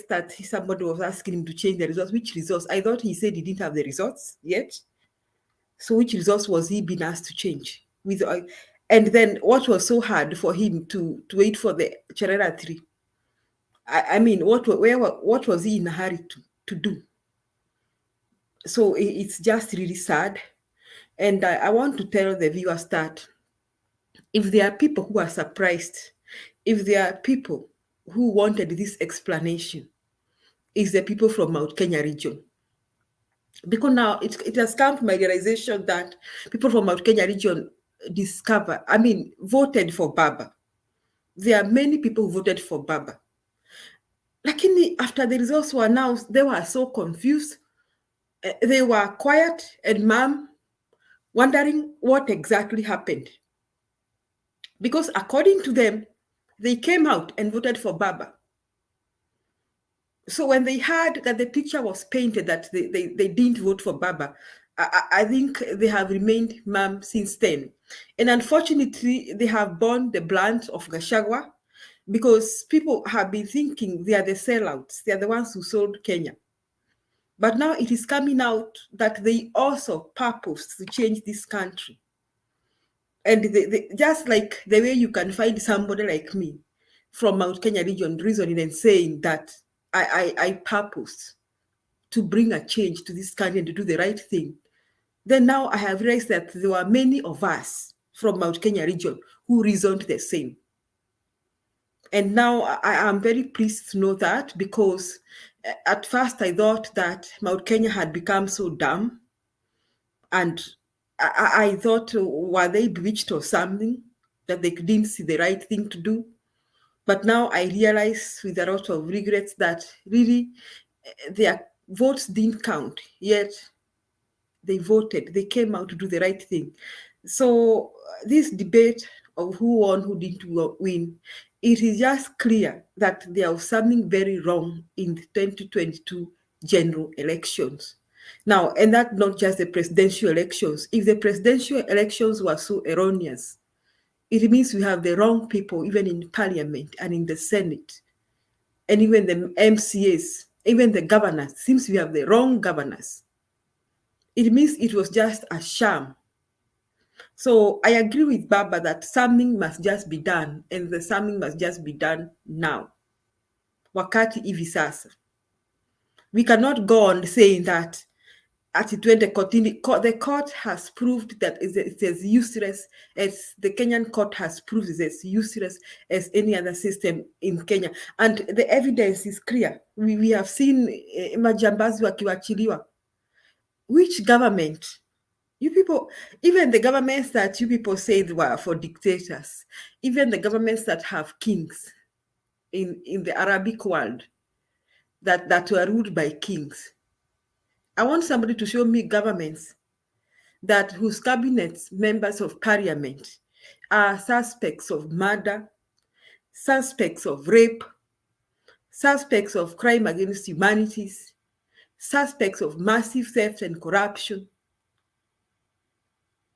that somebody was asking him to change the results. Which results? I thought he said he didn't have the results yet. So which results was he being asked to change? And then what was so hard for him to wait for the Cherera 3? I mean, what was he in a hurry to do? So it's just really sad. And I want to tell the viewers that if there are people who are surprised, if there are people who wanted this explanation, it's the people from Mount Kenya region. Because now it has come to my realization that people from Mount Kenya region voted for Baba. There are many people who voted for Baba. Lakini after the results were announced, they were so confused. They were quiet and mum, wondering what exactly happened. Because according to them, they came out and voted for Baba. So when they heard that the picture was painted that they didn't vote for Baba, I think they have remained mum since then. And unfortunately, they have borne the brunt of Gachagua because people have been thinking they are the sellouts. They are the ones who sold Kenya. But now it is coming out that they also purposed to change this country. And just like the way you can find somebody like me from Mount Kenya region reasoning and saying that I purposed to bring a change to this country and to do the right thing. Then now I have realized that there were many of us from Mount Kenya region who reasoned the same. And now I am very pleased to know that, because at first I thought that Mount Kenya had become so dumb, and I thought, were they bewitched or something, that they didn't see the right thing to do? But now I realize with a lot of regrets that really their votes didn't count, yet they voted, they came out to do the right thing. So this debate of who won, who didn't win, it is just clear that there was something very wrong in the 2022 general elections. Now, and that not just the presidential elections. If the presidential elections were so erroneous, it means we have the wrong people, even in parliament and in the Senate, and even the MCAs, even the governors. Seems we have the wrong governors. It means it was just a sham. So I agree with Baba that something must just be done, and the something must just be done now. Wakati hivi sasa. We cannot go on saying that the court has proved that it's as useless as the Kenyan court has proved it's as useless as any other system in Kenya. And the evidence is clear. We have seen majambazi wakiwachiliwa. Which government? You people, even the governments that you people said were for dictators, even the governments that have kings in the Arabic world that were ruled by kings. I want somebody to show me governments whose cabinets, members of parliament, are suspects of murder, suspects of rape, suspects of crime against humanities, suspects of massive theft and corruption.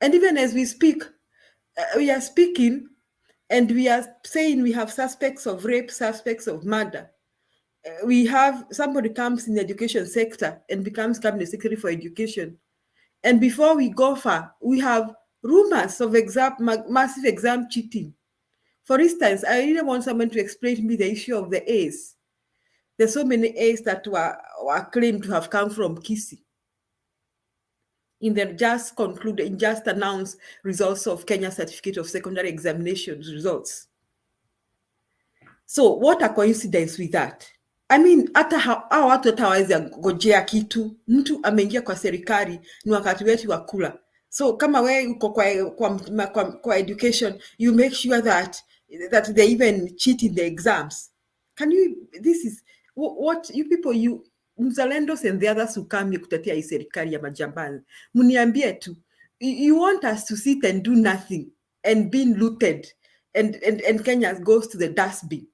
And even as we speak, we are speaking and we are saying we have suspects of rape, suspects of murder. We have somebody comes in the education sector and becomes cabinet secretary for education. And before we go far, we have rumors of massive exam cheating. For instance, I really want someone to explain to me the issue of the A's. There's so many A's that were claimed to have come from Kisii. In the just announced results of Kenya Certificate of Secondary Examinations results. So what a coincidence with that. I mean, hata hao watu hawawezi ngojea kitu. Mtu ameingia kwa serikali, ni wakati wetu wa kula. So kama wewe uko kwa education, you make sure that they even cheat in the exams. This is what you people, mzalendos and the others who come here kutetea hii serikali ya majambazi. Mniambie tu, you want us to sit and do nothing and being looted and Kenya goes to the dustbin.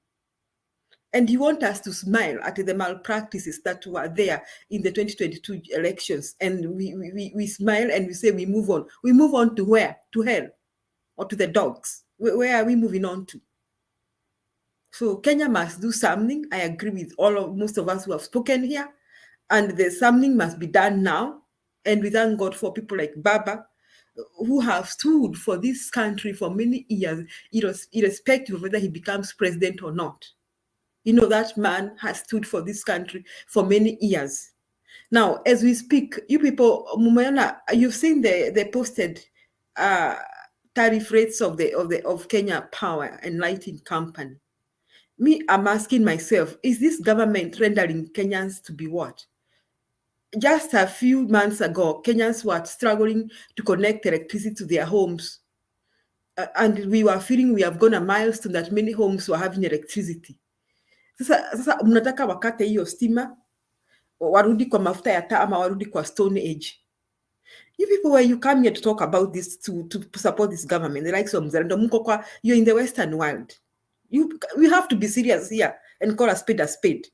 And you want us to smile at the malpractices that were there in the 2022 elections. And we smile and we say we move on. We move on to where? To hell or to the dogs? Where are we moving on to? So Kenya must do something. I agree with most of us who have spoken here, and there's something must be done now. And we thank God for people like Baba, who have stood for this country for many years, irrespective of whether he becomes president or not. That man has stood for this country for many years. Now, as we speak, you people, you've seen the posted tariff rates of Kenya Power and Lighting Company. Me, I'm asking myself, is this government rendering Kenyans to be what? Just a few months ago, Kenyans were struggling to connect electricity to their homes. And we were feeling we have gone a milestone that many homes were having electricity. Sasa mnataka wakate hiyo stima, warudi kwa mafuta ya taa ama warudi kwa stone age. You people, when you come here to talk about this, to support this government, the likes of Mzalendo, Mukokwa, you're in the Western world. We have to be serious here and call a spade a spade.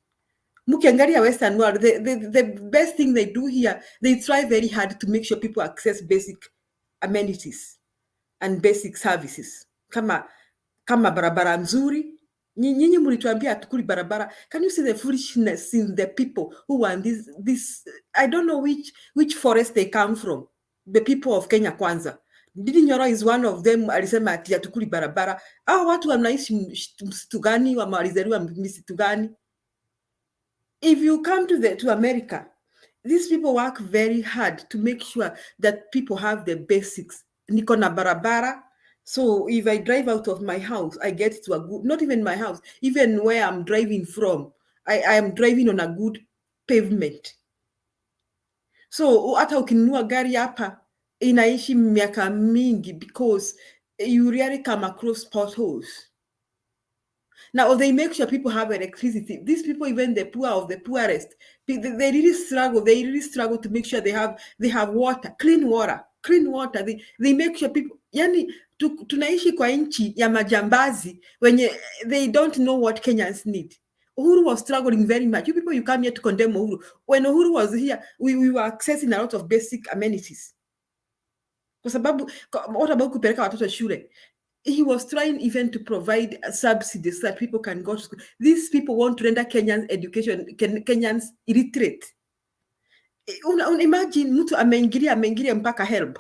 Mukiangalia Western world, the best thing they do here, they try very hard to make sure people access basic amenities and basic services. Kama barabara nzuri. Nyinyi mlituambia hatukuli barabara. Can you see the foolishness in the people who want this? I don't know which forest they come from. The people of Kenya Kwanza. Didi Nyoro is one of them. Alisema ati hatukuli barabara. Watu wanaishi msitu gani? Walizaliwa msitu gani? If you come to America, these people work very hard to make sure that people have the basics. Niko na barabara. So if I drive out of my house, I get to a good, not even my house, even where I'm driving from, I am driving on a good pavement. So hata ukinunua gari hapa, inaishi miaka mingi because you rarely come across potholes. Now, they make sure people have electricity. These people, even the poor of the poorest, they really struggle. They really struggle to make sure they have water, clean water. They make sure people, yani, tunaishi kwa nchi ya majambazi wenye they don't know what Kenyans need. Uhuru was struggling very much. You people, you come here to condemn Uhuru. When Uhuru was here, we were accessing a lot of basic amenities. Kwa sababu, what about kupeleka watoto shule? He was trying even to provide subsidies so that people can go to school. These people want to render Kenyan education, Kenyans illiterate. Imagine mtu ameingilia mpaka HELB,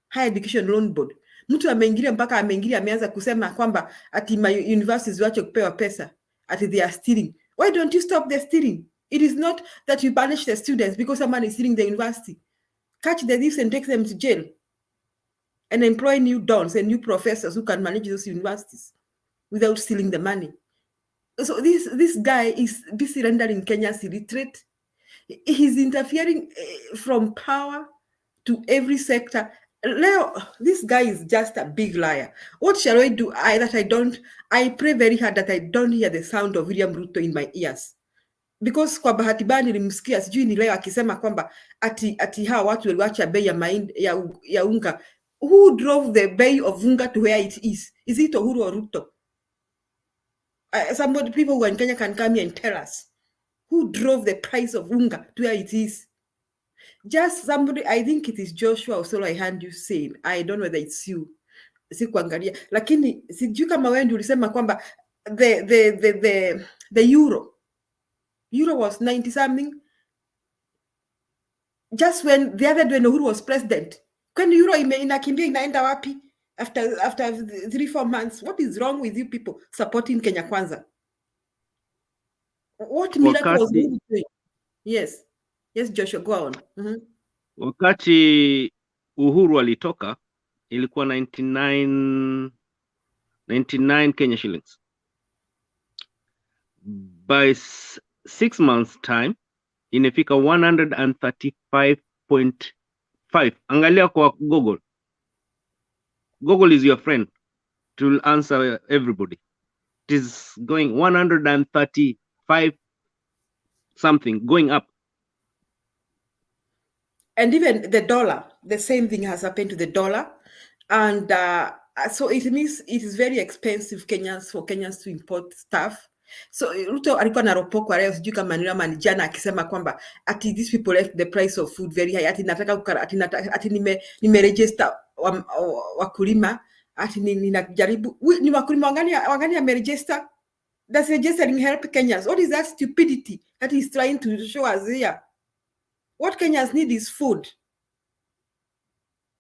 Higher Education Loan Board. Mtu ameingilia ameanza kusema kwamba ati my universities wache kupewa pesa, ati they are stealing. Why don't you stop the stealing? It is not that you punish the students because someone is stealing the university. Catch the thieves and take them to jail. And employ new dons and new professors who can manage those universities without stealing the money. So this guy is busy rendering Kenyans illiterate. He's interfering from power to every sector. Leo, this guy is just a big liar. What shall I do? I pray very hard that I don't hear the sound of William Ruto in my ears. Because kwa bahati mbaya nilimsikia sijui ni leo akisema kwamba ati hawa watu waliwacha bei ya unga. Who drove the bay of unga to where it is? Is it Uhuru or Ruto? Somebody, people who are in Kenya can come here and tell us who drove the price of unga to where it is. Just somebody, I think it is Joshua Osolo, I heard you say. I don't know whether it's you. Sikuangalia. Lakini sijui kama wewe ndio ulisema kwamba the euro was 90 something. Just when the other day Uhuru was president. When euro inakimbia inaenda wapi after 3-4 months? What is wrong with you people supporting Kenya Kwanza? What miracle was Uhuru doing? Yes, Joshua, go on. Wakati Uhuru alitoka ilikuwa 99 Kenya shillings. By 6 months time inafika 135.5. Angalia kwa Google. Google is your friend to answer everybody. It is going 135 something, going up. And even the dollar, the same thing has happened to the dollar. And so it means it is very expensive for Kenyans to import stuff. So Ruto alikuwa naropokwa leo sijui kama ni jana akisema kwamba ati these people left the price of food very high, ati nataka ati nimeregister wakulima, ati ninajaribu ni wakulima wangani ameregister. That's registering help Kenyans. What is that stupidity that he's trying to show us here? What Kenyans need is food.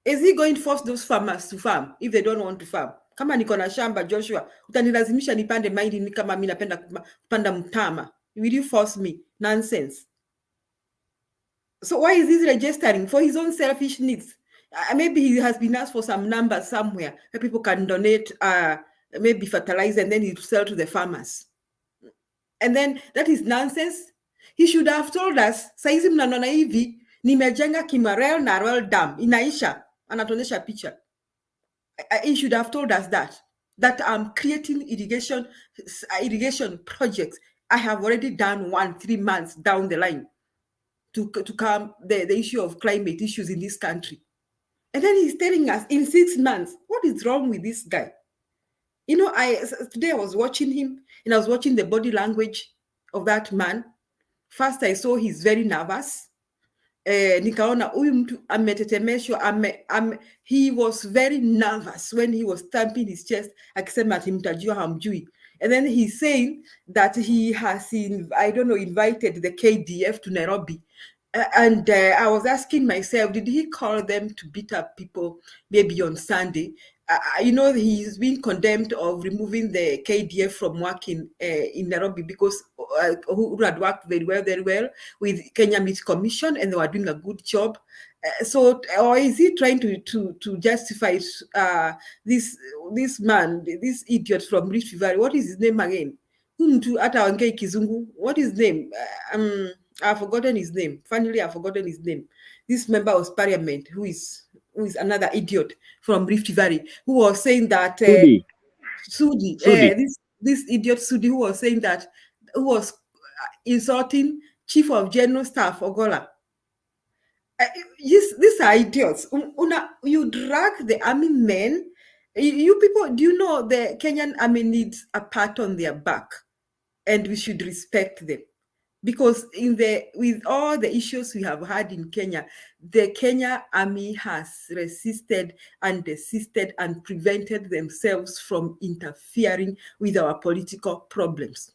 Is he going to force those farmers to farm if they don't want to farm? Kama niko na shamba Joshua, utanilazimisha nipande mahindi kama mimi napenda kupanda mtama. Will you force me? Nonsense. So why is he registering? For his own selfish needs. Maybe he has been asked for some numbers somewhere where people can donate maybe fertilizer and then he'll sell to the farmers. And then that is nonsense. He should have told us, saizi mnaona hivi, nimejenga Kimarel na Royal Dam, inaisha, anatuonyesha picha. He should have told us that I'm creating irrigation projects. I have already done 3 months down the line to calm the issue of climate issues in this country. And then he's telling us in 6 months, what is wrong with this guy? You know, today I was watching him and I was watching the body language of that man. First I saw he's very nervous. Nikaona huyu mtu ametetemeshwa, he was very nervous when he was stamping his chest akisema ati mtajua hamjui. And then he's saying that he has invited the KDF to Nairobi. And I was asking myself, did he call them to beat up people maybe on Sunday? He's been condemned of removing the KDF from working in Nairobi because who had worked very well with Kenya Meat Commission and they were doing a good job. Or is he trying to justify this man, this idiot from Rift Valley? What is his name again? What is his name? I've forgotten his name. Finally, I've forgotten his name. This member of parliament who is another idiot from Rift Valley, who was saying that Sudi. This idiot Sudi, who was saying that, who was insulting Chief of General Staff Ogola. These are idiots. You drag the army men. You people, do you know the Kenyan army needs a pat on their back, and we should respect them? Because with all the issues we have had in Kenya, the Kenya army has resisted and desisted and prevented themselves from interfering with our political problems.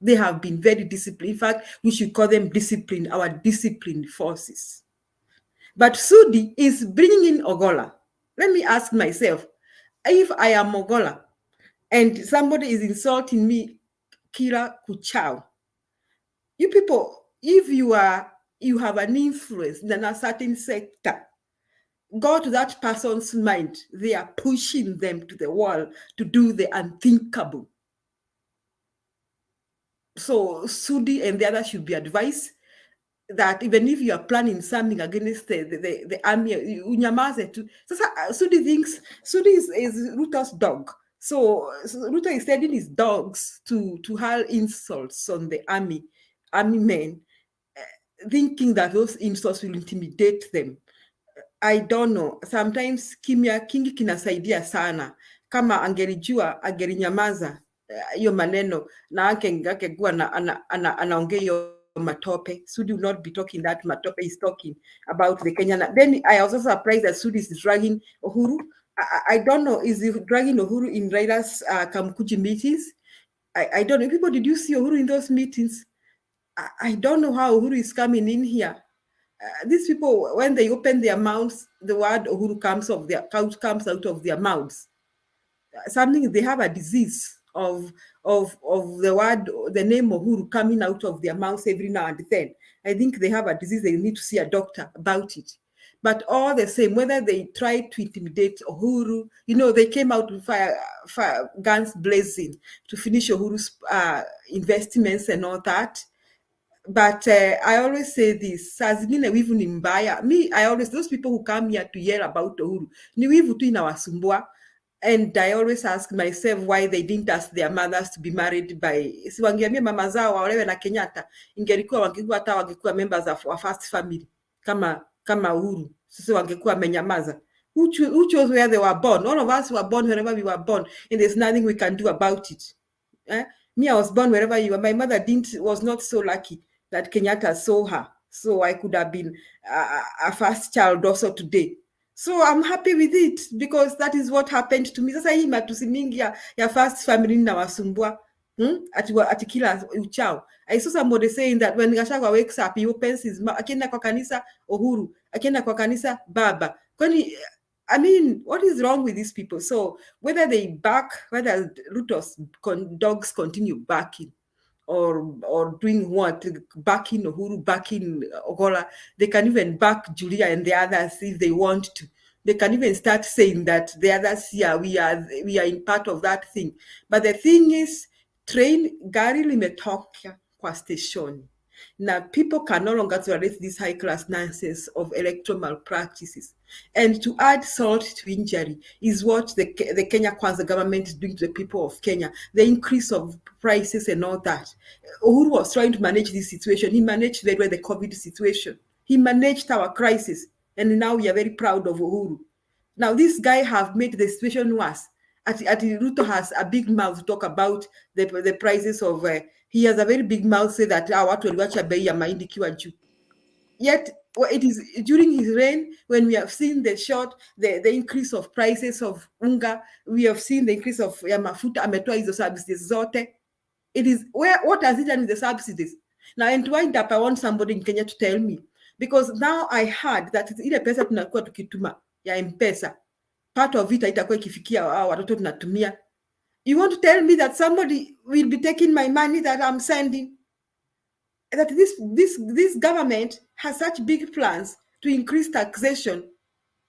They have been very disciplined. In fact, we should call them disciplined, our disciplined forces. But Sudi is bringing in Ogola. Let me ask myself, if I am Ogola and somebody is insulting me, Kira Kuchao, you people, if you have an influence in a certain sector, go to that person's mind. They are pushing them to the wall to do the unthinkable. So Sudi and the others should be advised that even if you are planning something against the army, unyamaze tu. Sudi thinks Sudi is Ruto's dog. So Ruto is sending his dogs to hurl insults on the army men, thinking that those insults will intimidate them. I don't know. Sometimes kimya kingi kinasaidia sana. Kama angelijua, angelinyamaza hiyo maneno na angekuwa anaongea hiyo matope. Sudi will not be talking that matope. He's talking about the Kenyan. Then I was also surprised that Sudi is dragging Uhuru. I don't know. Is he dragging Uhuru in Raila's Kamkuji meetings? I don't know. People, did you see Uhuru in those meetings? I don't know how Uhuru is coming in here. These people, when they open their mouths, the word Uhuru comes out of their mouths. Something, they have a disease of the word, the name Uhuru coming out of their mouths every now and then. I think they have a disease. They need to see a doctor about it. But all the same, whether they tried to intimidate Uhuru, they came out with fire guns blazing to finish Uhuru's investments and all that. But I always say this, saa zingine wivu ni mbaya. Those people who come here to hear about Uhuru, ni wivu tu inawasumbua. And I always ask myself why they didn't ask their mothers to be married by, si wangeambia mama zao waolewe na Kenyatta, ingelikuwa wangekuwa members of our first family, kama Uhuru. Sisi wangekuwa menyamaza. Who chose where they were born? All of us were born wherever we were born, and there's nothing we can do about it. Me, I was born wherever you were. My mother was not so lucky that Kenyatta saw her, so I could have been a first child also today. So I'm happy with it because that is what happened to me. Sasa hii matusi mingi ya first family na wasumbua. Ati kila uchao. I saw somebody saying that when Gachagua wakes up, he opens his mouth. Akienda kwa kanisa Uhuru, akienda kwa kanisa Baba. Kwani, I mean, what is wrong with these people? So whether Ruto's dogs continue barking or doing what, backing Uhuru, backing Ogola, they can even back Julia and the others if they want to. They can even start saying that the others here, we are in part of that thing. But the thing is, gari limetoka kwa station. Now, people can no longer tolerate this high-class nonsense of electoral malpractices. And to add salt to injury is what the Kenya Kwanza government is doing to the people of Kenya. The increase of prices and all that. Uhuru was trying to manage this situation. He managed very well the COVID situation. He managed our crisis. And now we are very proud of Uhuru. Now, this guy have made the situation worse. Ruto has a big mouth to talk about the prices of... he has a very big mouth say that watu waliwacha bei ya mahindi ikiwa juu. Yet, it is during his reign when we have seen the increase of prices of unga, we have seen the increase of mafuta, ametoa hizo subsidies zote. It is, what has he done with the subsidies? Now, and to wind up, I want somebody in Kenya to tell me, because now I heard that ile pesa tunakuwa tukituma ya M-Pesa, part of it itakuwa ikifikia watoto tunatumia. You want to tell me that somebody will be taking my money that I'm sending? That this government has such big plans to increase taxation,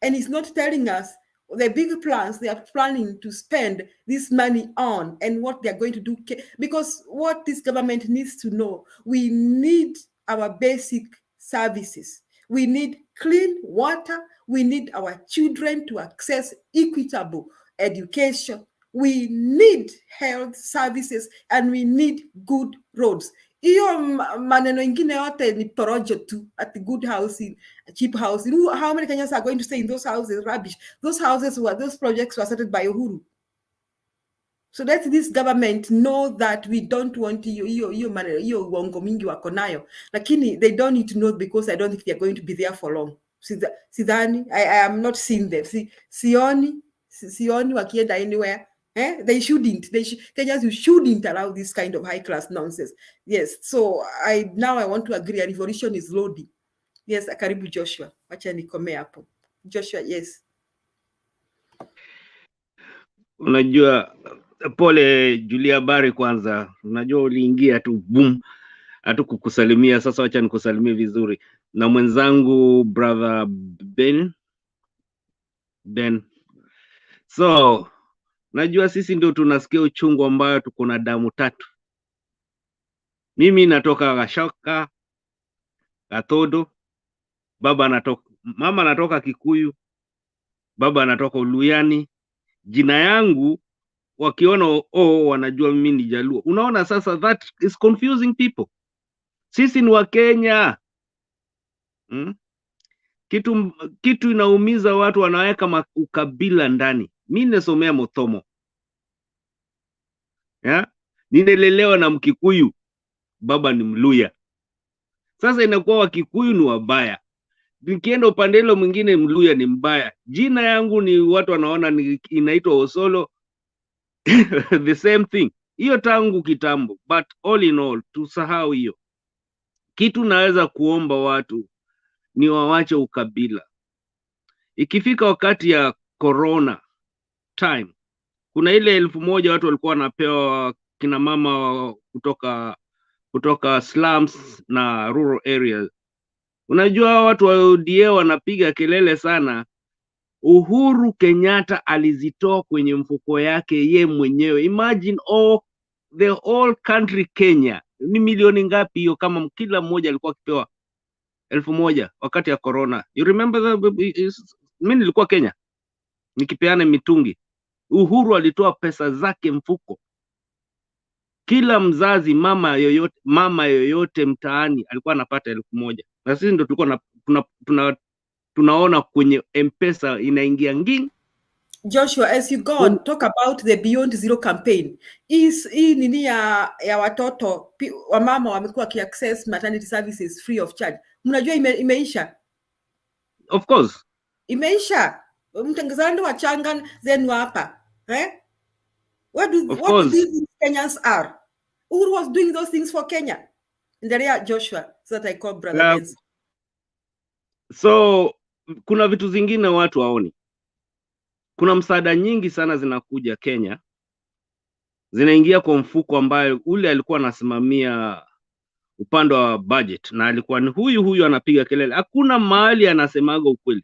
and it's not telling us the big plans they are planning to spend this money on and what they're going to do. Because what this government needs to know, we need our basic services. We need clean water. We need our children to access equitable education. We need health services, and we need good roads. Hiyo maneno ingine yote ni porojo tu, at the good housing, cheap housing. How many Kenyans are going to stay in those houses? Rubbish. Those projects were started by Uhuru. So let this government know that we don't want hiyo uongo mingi wako nayo. Lakini they don't need to know, because I don't think they're going to be there for long. Sidhani, I am not seeing them. Sioni wakienda anywhere. They shouldn't. Kenyans, you shouldn't allow this kind of high-class nonsense. Yes, so I want to agree, a revolution is loading. Yes, karibu Joshua. Wacha nikome hapo. Joshua, yes. Unajua, pole Julia Bari, kwanza unajua uliingia tu boom, hatu kukusalimia. Sasa wacha nikusalimie vizuri, na mwenzangu brother Ben. So najua sisi ndio tunasikia uchungu ambayo tuko na damu tatu. Mimi natoka Gashoka, Gatodo, mama anatoka Kikuyu, baba anatoka Uluyani. Jina yangu wakiona wanajua mimi ni Jaluo. Unaona, sasa that is confusing people. Sisi ni wa Kenya. Kitu inaumiza watu, wanaweka ukabila ndani. Mimi nasomea Motomo. Ninelelewa na Mkikuyu, baba ni Mluya. Sasa inakuwa Wakikuyu ni wabaya, nikienda upande ile mwingine Mluya ni mbaya. Jina yangu ni watu wanaona inaitwa Osolo. The same thing. Hiyo tangu kitambo, but all in all tusahau hiyo. Kitu naweza kuomba watu ni wawache ukabila. Ikifika wakati ya corona time, kuna ile 1,000 watu walikuwa wanapewa, kina mama kutoka slums na rural areas. Unajua watu wa ODA wanapiga kelele sana. Uhuru Kenyatta alizitoa kwenye mfuko yake ye mwenyewe. Imagine the whole country Kenya. Ni milioni ngapi hiyo, kama kila mmoja alikuwa akipewa 1,000 wakati ya corona. You remember mimi nilikuwa Kenya nikipeana mitungi. Uhuru alitoa pesa zake mfuko. Kila mzazi, mama yoyote mtaani alikuwa anapata 1,000. Na sisi ndio tulikuwa tunaona kwenye M-Pesa inaingia nging. Joshua, as you go on, talk about the Beyond Zero campaign. Hii nini ya watoto wamama wamekuwa access maternity services free of charge. Mnajua imeisha? Of course. Imeisha. Mtengezando wachanga zenu hapa. What do these Kenyans are? Uhuru was doing those things for Kenya. Endelea Joshua, so that I call Brother Benson. So kuna vitu zingine watu waoni. Kuna msaada nyingi sana zinakuja Kenya, zinaingia kwa mfuko ambayo ule alikuwa anasimamia upande wa budget, na alikuwa ni huyu anapiga kelele. Hakuna mahali anasemaga ukweli.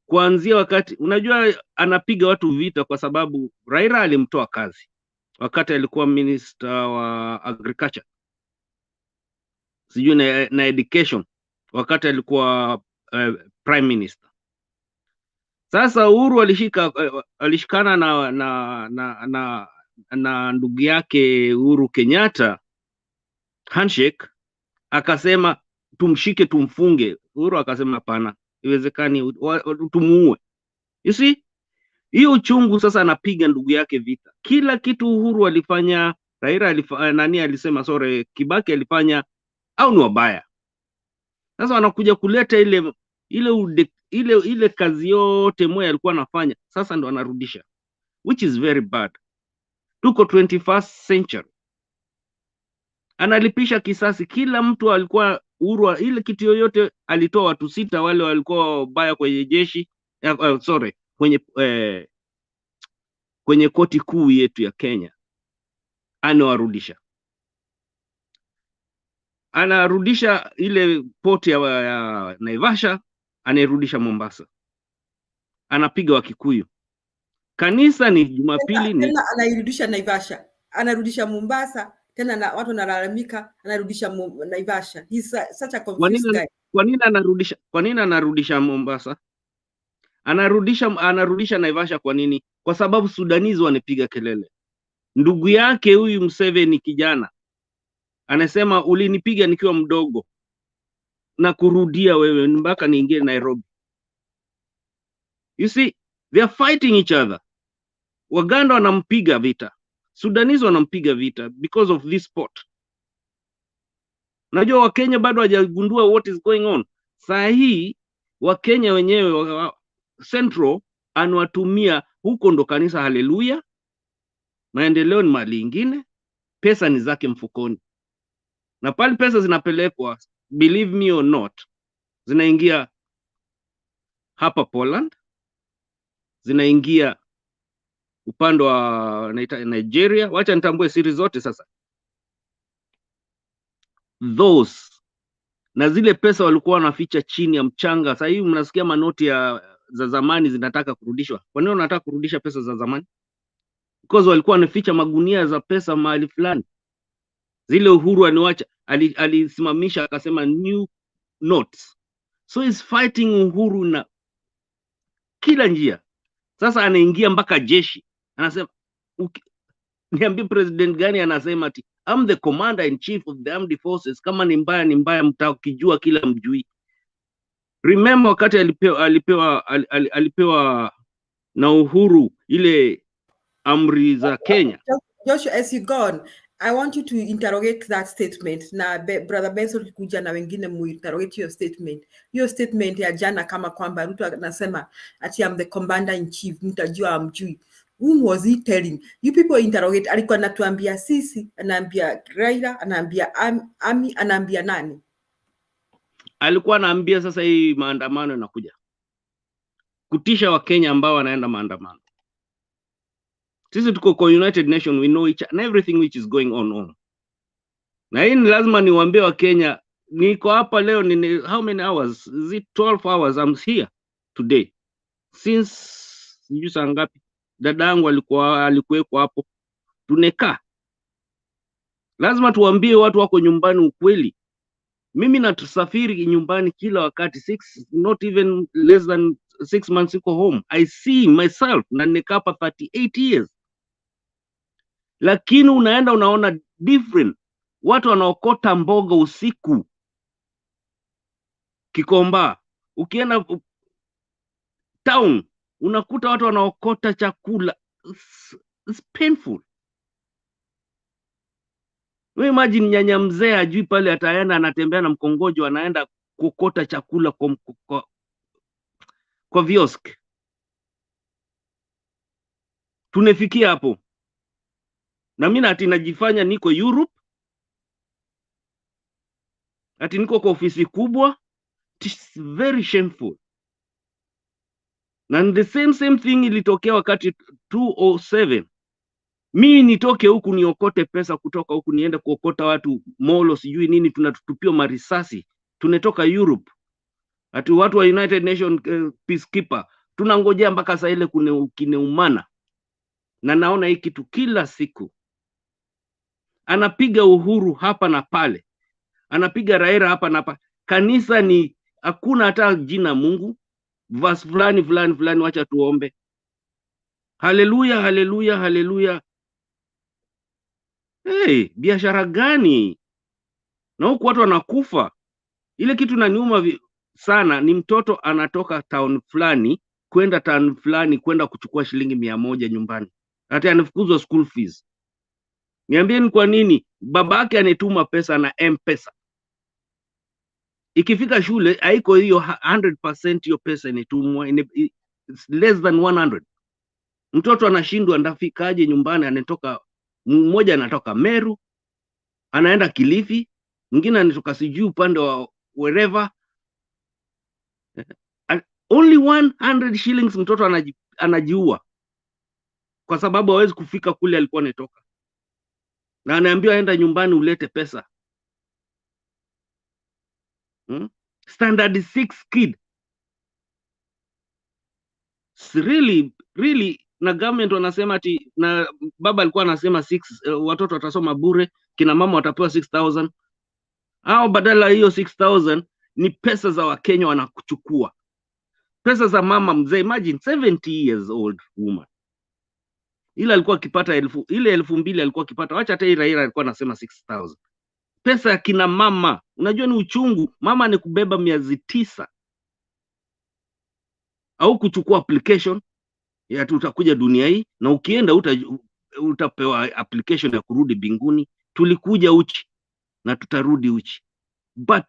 Kuanzia wakati, unajua anapiga watu vita kwa sababu Raila alimtoa kazi wakati alikuwa minister wa agriculture, sijui na education wakati alikuwa prime minister. Sasa Uhuru alishikana na ndugu yake Uhuru Kenyatta handshake, akasema tumshike tumfunge. Uhuru akasema hapana, iwezekani, tumuue. You see, hiyo uchungu. Sasa anapiga ndugu yake vita. Kila kitu Uhuru alifanya, Raila alisema Kibaki alifanya au ni wabaya. Sasa wanakuja kuleta ile kazi yote Moi alikuwa anafanya, sasa ndo anarudisha, which is very bad. Tuko 21st century. Analipisha kisasi. Kila mtu alikuwa Uhuru, ile kitu yoyote alitoa watu 6 wale walikuwa wabaya kwenye jeshi, kwenye koti kuu yetu ya Kenya, anawarudisha. Anarudisha ile poti ya Naivasha, anairudisha Mombasa. Anapiga Wakikuyu. Kanisa ni Jumapili tena anairudisha Naivasha, anarudisha Mombasa, tena watu wanalalamika, anarudisha Naivasha. He's such a confused guy. Kwa nini anarudisha Mombasa? Anarudisha Naivasha kwa nini? Kwa sababu Sudanese wanapiga kelele. Ndugu yake huyu Museveni kijana anasema ulinipiga nikiwa mdogo na kurudia wewe mpaka niingie Nairobi. You see, they are fighting each other. Waganda wanampiga vita, Sudanese wanampiga vita because of this sport. Najua Wakenya bado hawajagundua what is going on. Saa hii Wakenya wenyewe Central anawatumia huko, ndo kanisa haleluya, maendeleo ni mali ingine, pesa ni zake mfukoni. Na pale pesa zinapelekwa, believe me or not, zinaingia hapa Poland, zinaingia upande wa Nigeria. Wacha nitambue siri zote sasa. Na zile pesa walikuwa wanaficha chini ya mchanga. Sasa hivi mnasikia manoti za zamani zinataka kurudishwa. Kwa nini wanataka kurudisha pesa za zamani? Because walikuwa wanaficha magunia za pesa mahali fulani. Zile Uhuru aniwacha alisimamisha, akasema new notes. So he's fighting Uhuru na kila njia. Sasa anaingia mpaka jeshi. Anasema niambie president gani anasema ati I'm the commander in chief of the armed forces. Kama ni mbaya, mtakijua kila mjui. Remember wakati alipewa na Uhuru ile amri za Kenya. Joshua, as you go on, I want you to interrogate that statement. Na Brother Benson kuja na wengine interrogate your statement. Your statement ya jana kama kwamba Ruto anasema ati I'm the commander in chief, mtajua amjui. Whom was he telling? You people interrogate. Alikuwa anatuambia sisi, anaambia Raila, anaambia Ami, anaambia nani? Alikuwa anaambia sasa hii maandamano yanakuja kutisha Wakenya ambao wanaenda maandamano. Sisi tuko kwa United Nation, we know each and everything which is going on. Na hii ni lazima niwaambie Wakenya, niko hapa leo how many hours? Is it 12 hours I'm here today? Since sijui saa ngapi. Dadangu alikuweko hapo. Tunekaa. Lazima tuambie watu wako nyumbani ukweli. Mimi natusafiri nyumbani kila wakati, not even less than 6 months iko home. I see myself na nimekaa hapa 38 years. Lakini unaenda unaona different. Watu wanaokota mboga usiku Kikomba. Ukienda town unakuta watu wanaokota chakula. It's painful. We imagine nyanya mzee ajui pale ataenda, anatembea na mkongojo, anaenda kukota chakula kwa viosk. Tunefikia hapo. Na mimi ati najifanya niko Europe, ati niko kwa ofisi kubwa. It's very shameful. Na the same thing ilitokea wakati 2007. Mimi nitoke huku niokote pesa kutoka huku niende kuokota watu molo sijui nini, tunatutupia marisasi. Tunatoka Europe. Ati watu wa United Nations peacekeeper tunangojea mpaka saa ile kineumana. Na naona hii kitu kila siku. Anapiga Uhuru hapa na pale. Anapiga Raila hapa na pale. Kanisa ni hakuna hata jina Mungu. Verse fulani, wacha tuombe. Haleluya, haleluya, haleluya. Hey, biashara gani? Na huku watu wanakufa. Ile kitu naniuma sana ni mtoto anatoka town fulani kwenda town fulani kwenda kuchukua shilingi 100 nyumbani. Hata anafukuzwa school fees. Niambieni kwa nini babake anetuma pesa na M-Pesa. Ikifika shule haiko hiyo 100% hiyo pesa inetumwa, less than 100. Mtoto anashindwa ndafikaje nyumbani, anatoka mmoja anatoka Meru, anaenda Kilifi, mwingine anatoka sijui upande wa wherever. Only 100 shillings mtoto anajiua kwa sababu hawezi kufika kule alikuwa anatoka. Na anaambiwa aenda nyumbani ulete pesa. Standard 6 kid. Really na government wanasema ati, na baba alikuwa anasema 6 watoto watasoma bure, kina mama watapewa 6000. Au badala hiyo 6000 ni pesa za Wakenya wanakuchukua. Pesa za mama mzee, imagine 70 years old woman. Ile alikuwa akipata 2000 alikuwa akipata, wacha hata Raila alikuwa anasema 6000. Pesa ya kina mama, unajua ni uchungu. Mama ni kubeba miezi 9 au kuchukua application ya utakuja dunia hii, na ukienda utapewa application ya kurudi binguni. Tulikuja uchi na tutarudi uchi. But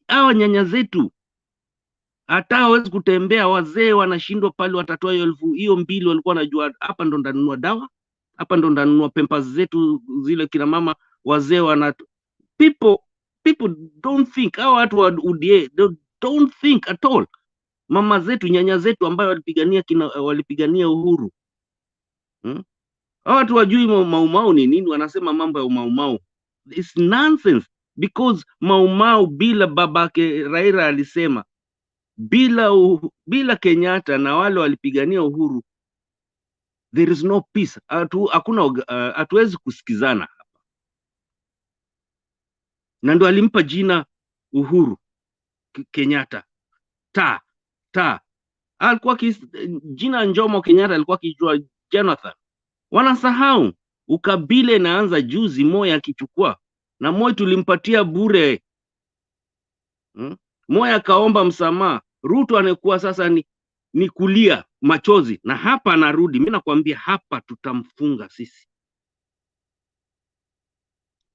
hawa nyanya zetu hata hawezi kutembea, wazee wanashindwa pale, watatoa hiyo 2 walikuwa wanajua hapa ndo ndanunua dawa, hapa ndo ndanunua pampers zetu zile kina mama wazee people don't think. Hawa watu wa UDA don't think at all. Mama zetu, nyanya zetu ambayo walipigania uhuru. Hawa watu wajui maumau ni nini, wanasema mambo ya maumau. It's nonsense, because maumau bila babake Raila alisema bila Kenyatta na wale walipigania uhuru, there is no peace. Hakuna hatuwezi kusikizana hapa. Na ndio alimpa jina Uhuru Kenyatta. Alikuwa jina Jomo Kenyatta alikuwa kijua Jonathan. Wanasahau ukabile naanza juzi Moi akichukua, na Moi tulimpatia bure. Moi akaomba msamaha. Ruto anakuwa sasa ni kulia machozi, na hapa anarudi. Mimi nakwambia hapa tutamfunga sisi.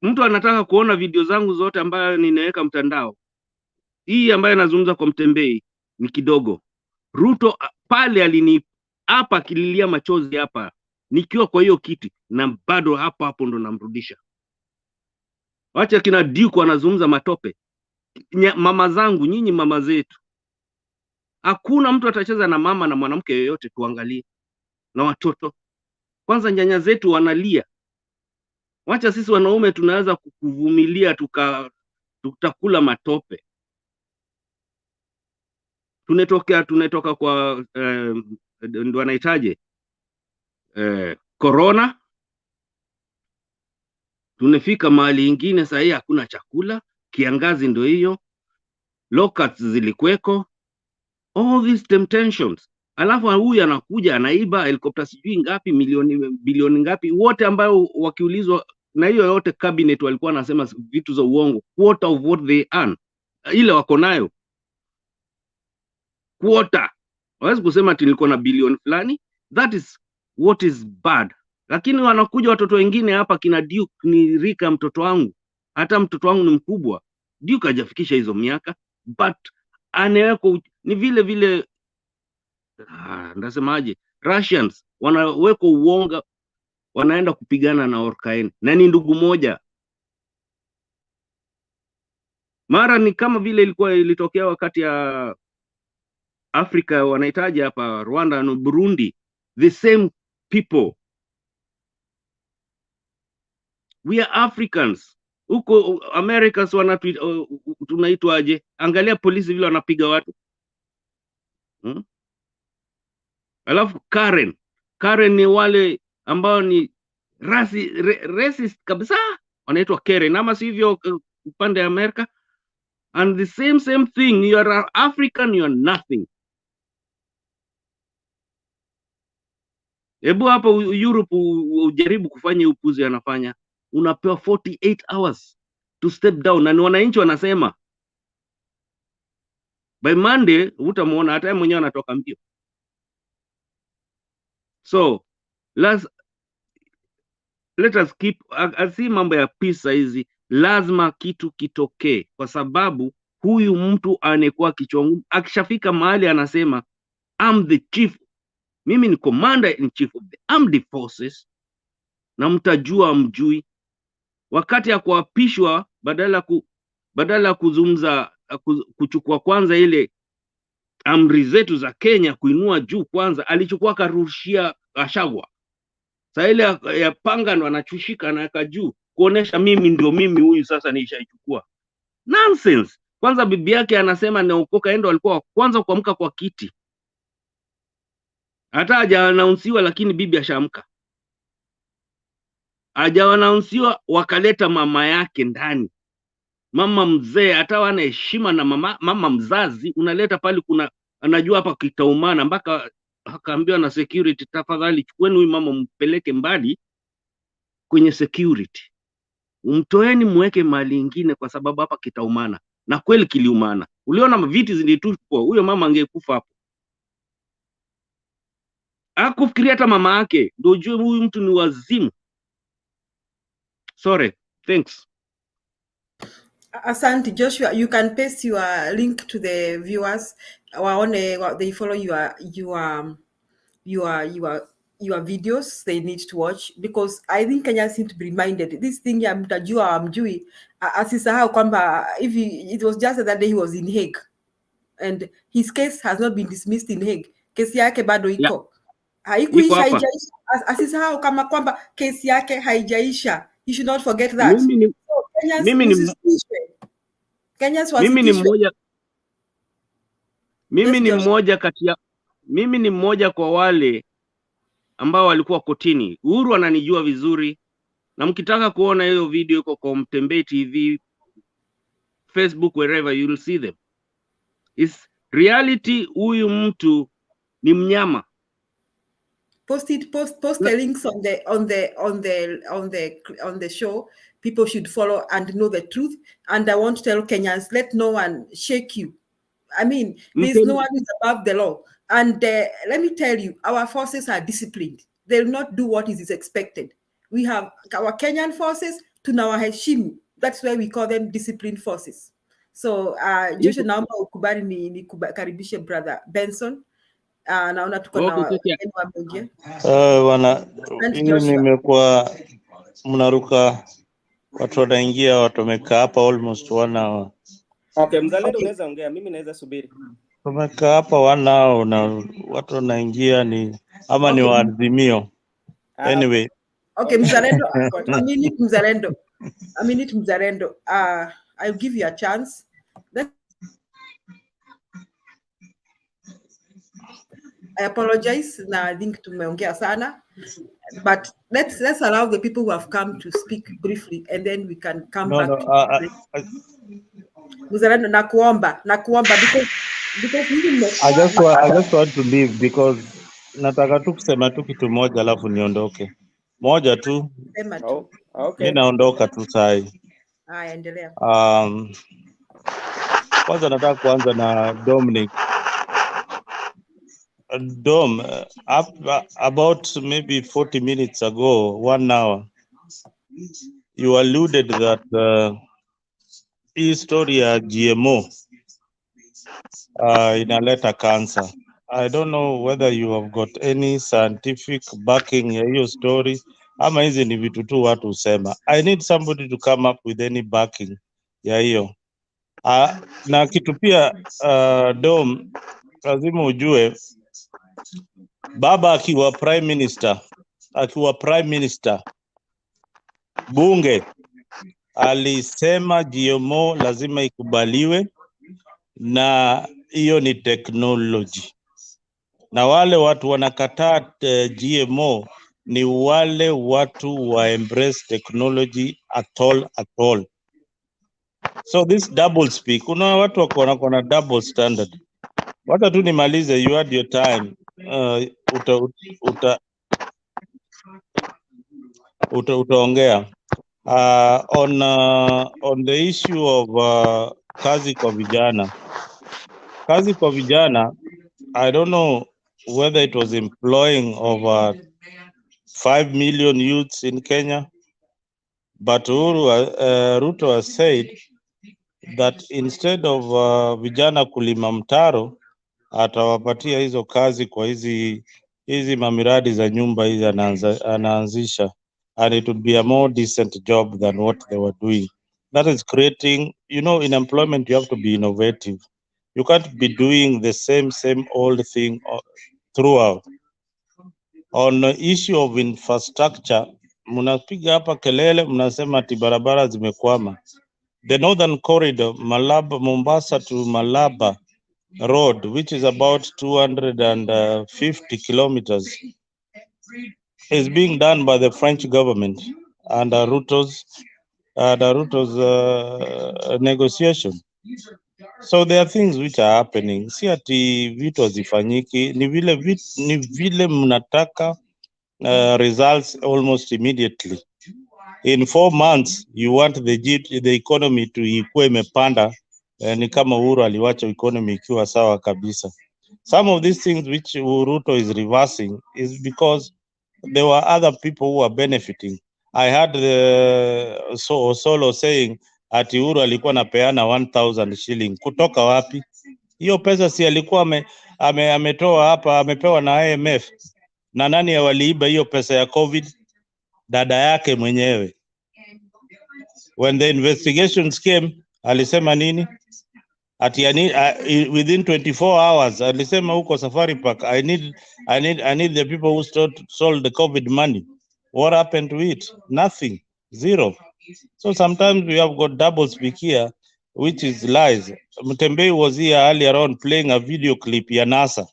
Mtu anataka kuona video zangu zote ambayo ninaweka mtandao, hii ambayo nazungumza kwa Mutembei ni kidogo. Ruto pale hapa akililia machozi hapa nikiwa kwa hiyo kiti, na bado hapo ndo namrudisha. Wacha kina Duke wanazungumza matope. Mama zangu, nyinyi mama zetu, hakuna mtu atacheza na mama na mwanamke yoyote. Tuangalie na watoto kwanza. Nyanya zetu wanalia, wacha sisi wanaume tunaweza kuvumilia, tutakula matope. Tunatoka kwa ndio wanaitaje corona. Tunafika mahali ingine sasa hii hakuna chakula, kiangazi ndio hiyo, locusts zilikweko, all these temptations. Alafu huyu anakuja anaiba helikopta sijui ngapi, bilioni ngapi, wote ambao wakiulizwa na hiyo yote cabinet walikuwa wanasema vitu za uongo. Quarter of what they earn, ile wako nayo quarter. Hawezi kusema ati nilikuwa na bilioni fulani. That is what is bad. Lakini wanakuja watoto wengine hapa, kina Duke ni rika mtoto wangu, hata mtoto wangu ni mkubwa. Duke hajafikisha hizo miaka, but anaweko ni vile ndasemaje, Russians wanaweko uonga, wanaenda kupigana na Orkaen na ni ndugu moja. Mara ni kama vile ilitokea wakati ya Afrika wanahitaji hapa Rwanda na Burundi, the same people. We are Africans. Huko Americans tunaitwaje? Angalia polisi vile wanapiga watu. Alafu Karen ni wale ambao ni racist kabisa, wanaitwa Karen, ama sivyo upande ya Amerika. And the same thing, you are African, you are nothing. Hebu hapa Europe ujaribu kufanya upuzi anafanya, unapewa 48 hours to step down, na ni wananchi wanasema by Monday utamuona hata mwenyewe anatoka mbio. So let us keep asi mambo ya pisa hizi, lazima kitu kitokee, kwa sababu huyu mtu anekuwa kichwa ngumu. Akishafika mahali anasema I'm the chief, mimi ni commander in chief of the armed forces, na mtajua mjui. Wakati ya kuapishwa, badala kuzungumza kuchukua kwanza ile amri zetu za Kenya kuinua juu kwanza, alichukua karushia Gachagua. Sasa ile ya panga ndo anachushika anaweka juu kuonesha mimi ndio mimi huyu sasa nishaichukua. Nonsense. Kwanza bibi yake anasema naokoka, endo alikuwa kwanza kuamka kwa kiti. Hata hajaanaunsiwa, lakini bibi ashaamka. Hajaanaunsiwa, wakaleta mama yake ndani. Mama mzee, hata wana heshima na mama mzazi, unaleta pale, kuna anajua hapa kitaumana, mpaka akaambiwa na security, tafadhali chukueni huyu mama mpeleke mbali kwenye security, umtoeni muweke mahali ingine, kwa sababu hapa kitaumana. Na kweli kiliumana. Uliona viti zilitupwa, huyo mama angekufa hapo. Hakufikiria hata mama yake, ndio ujue huyu mtu ni wazimu. Sorry, thanks. Asante Joshua, you can paste your link to the viewers. They follow your videos they need to watch, because I think Kenyans need to be reminded this thing ya mtajua amjui, asisahau kwamba it was just that day he was in Hague and his case has not been dismissed in Hague. Kesi yake bado iko haikuisha, haijaisha. Asisahau kama kwamba kesi yake haijaisha. He should not forget that. Mimi ni mmoja kwa wale ambao walikuwa kotini. Uhuru ananijua vizuri, na mkitaka kuona hiyo video iko kwa Mutembei TV, Facebook, wherever you will see them. Is reality. Huyu mtu ni mnyama. Post the links on the show. People should follow and know the truth. And I want to tell Kenyans, let no one shake you. I mean, there's no one who's above the law. And let me tell you, our forces are disciplined. They'll not do what is expected. We have our Kenyan forces, tunawaheshimu. That's why we call them disciplined forces. So, Joshua, naomba ukubali ni karibishe brother Benson. Naona tuko na wana nimekuwa mnaruka, watu wanaingia, watu wamekaa hapa almost 1 hour. Okay, mzalendo unaweza ongea, mimi naweza subiri. Tumekaa hapa 1 hour na watu wanaingia ni ama ni waadhimio. Anyway. Okay, mzalendo, a minute mzalendo. I'll give you a chance. I apologize, I think tumeongea sana, but let's allow the people who have come to speak briefly, and then we can come back. Muzalendo, nakuomba because I just want to leave because nataka tu kusema tu kitu moja alafu niondoke. Moja tu. Okay. Mimi naondoka tu sai. Endelea. Kwanza nataka kuanza na Dominic. Dom, about maybe 40 minutes ago, 1 hour, you alluded that hii story ya GMO inaleta cancer. I don't know whether you have got any scientific backing ya hiyo story ama hizi ni vitu tu watu husema. I need somebody to come up with any backing ya hiyo. Na kitu pia Dom, lazima ujue baba akiwa prime minister bunge alisema GMO lazima ikubaliwe, na hiyo ni technology, na wale watu wanakataa GMO ni wale watu wa embrace technology at all. So this double speak, kuna watu wako na double standard. Wacha tu nimalize, you had your time. Utaongea on the issue of kazi kwa vijana. Kazi kwa vijana, I don't know whether it was employing over 5 million youths in Kenya, but Ruto has said that instead of vijana kulima mtaro, atawapatia hizo kazi kwa hizi mamiradi za nyumba hizi anaanzisha, and it would be a more decent job than what they were doing. That is creating, in employment you have to be innovative. You can't be doing the same old thing throughout. On the issue of infrastructure, mnapiga hapa kelele, mnasema ati barabara zimekwama. The northern corridor, Mombasa to Malaba road, which is about 250 kilometers, is being done by the French government under Ruto's negotiation. So there are things which are happening. Si ati vitu hazifanyiki, ni vile mnataka results almost immediately. In 4 months you want the economy to ikuwe imepanda, ni kama Uhuru aliwacha economy ikiwa sawa kabisa. Some of these things which Ruto is reversing is because there were other people who are benefiting. I heard Solo saying ati Uhuru alikuwa anapeana 1,000 shilling. Kutoka wapi? Hiyo pesa si alikuwa ametoa hapa, amepewa na IMF. Na nani waliiba hiyo pesa ya COVID? Dada yake mwenyewe. When the investigations came, alisema nini? Ati within 24 hours alisema huko Safari Park, I need the people who sold the COVID money. What happened to it? Nothing. Zero. So sometimes we have got double speak here, which is lies. Mutembei was here earlier on playing a video clip ya NASA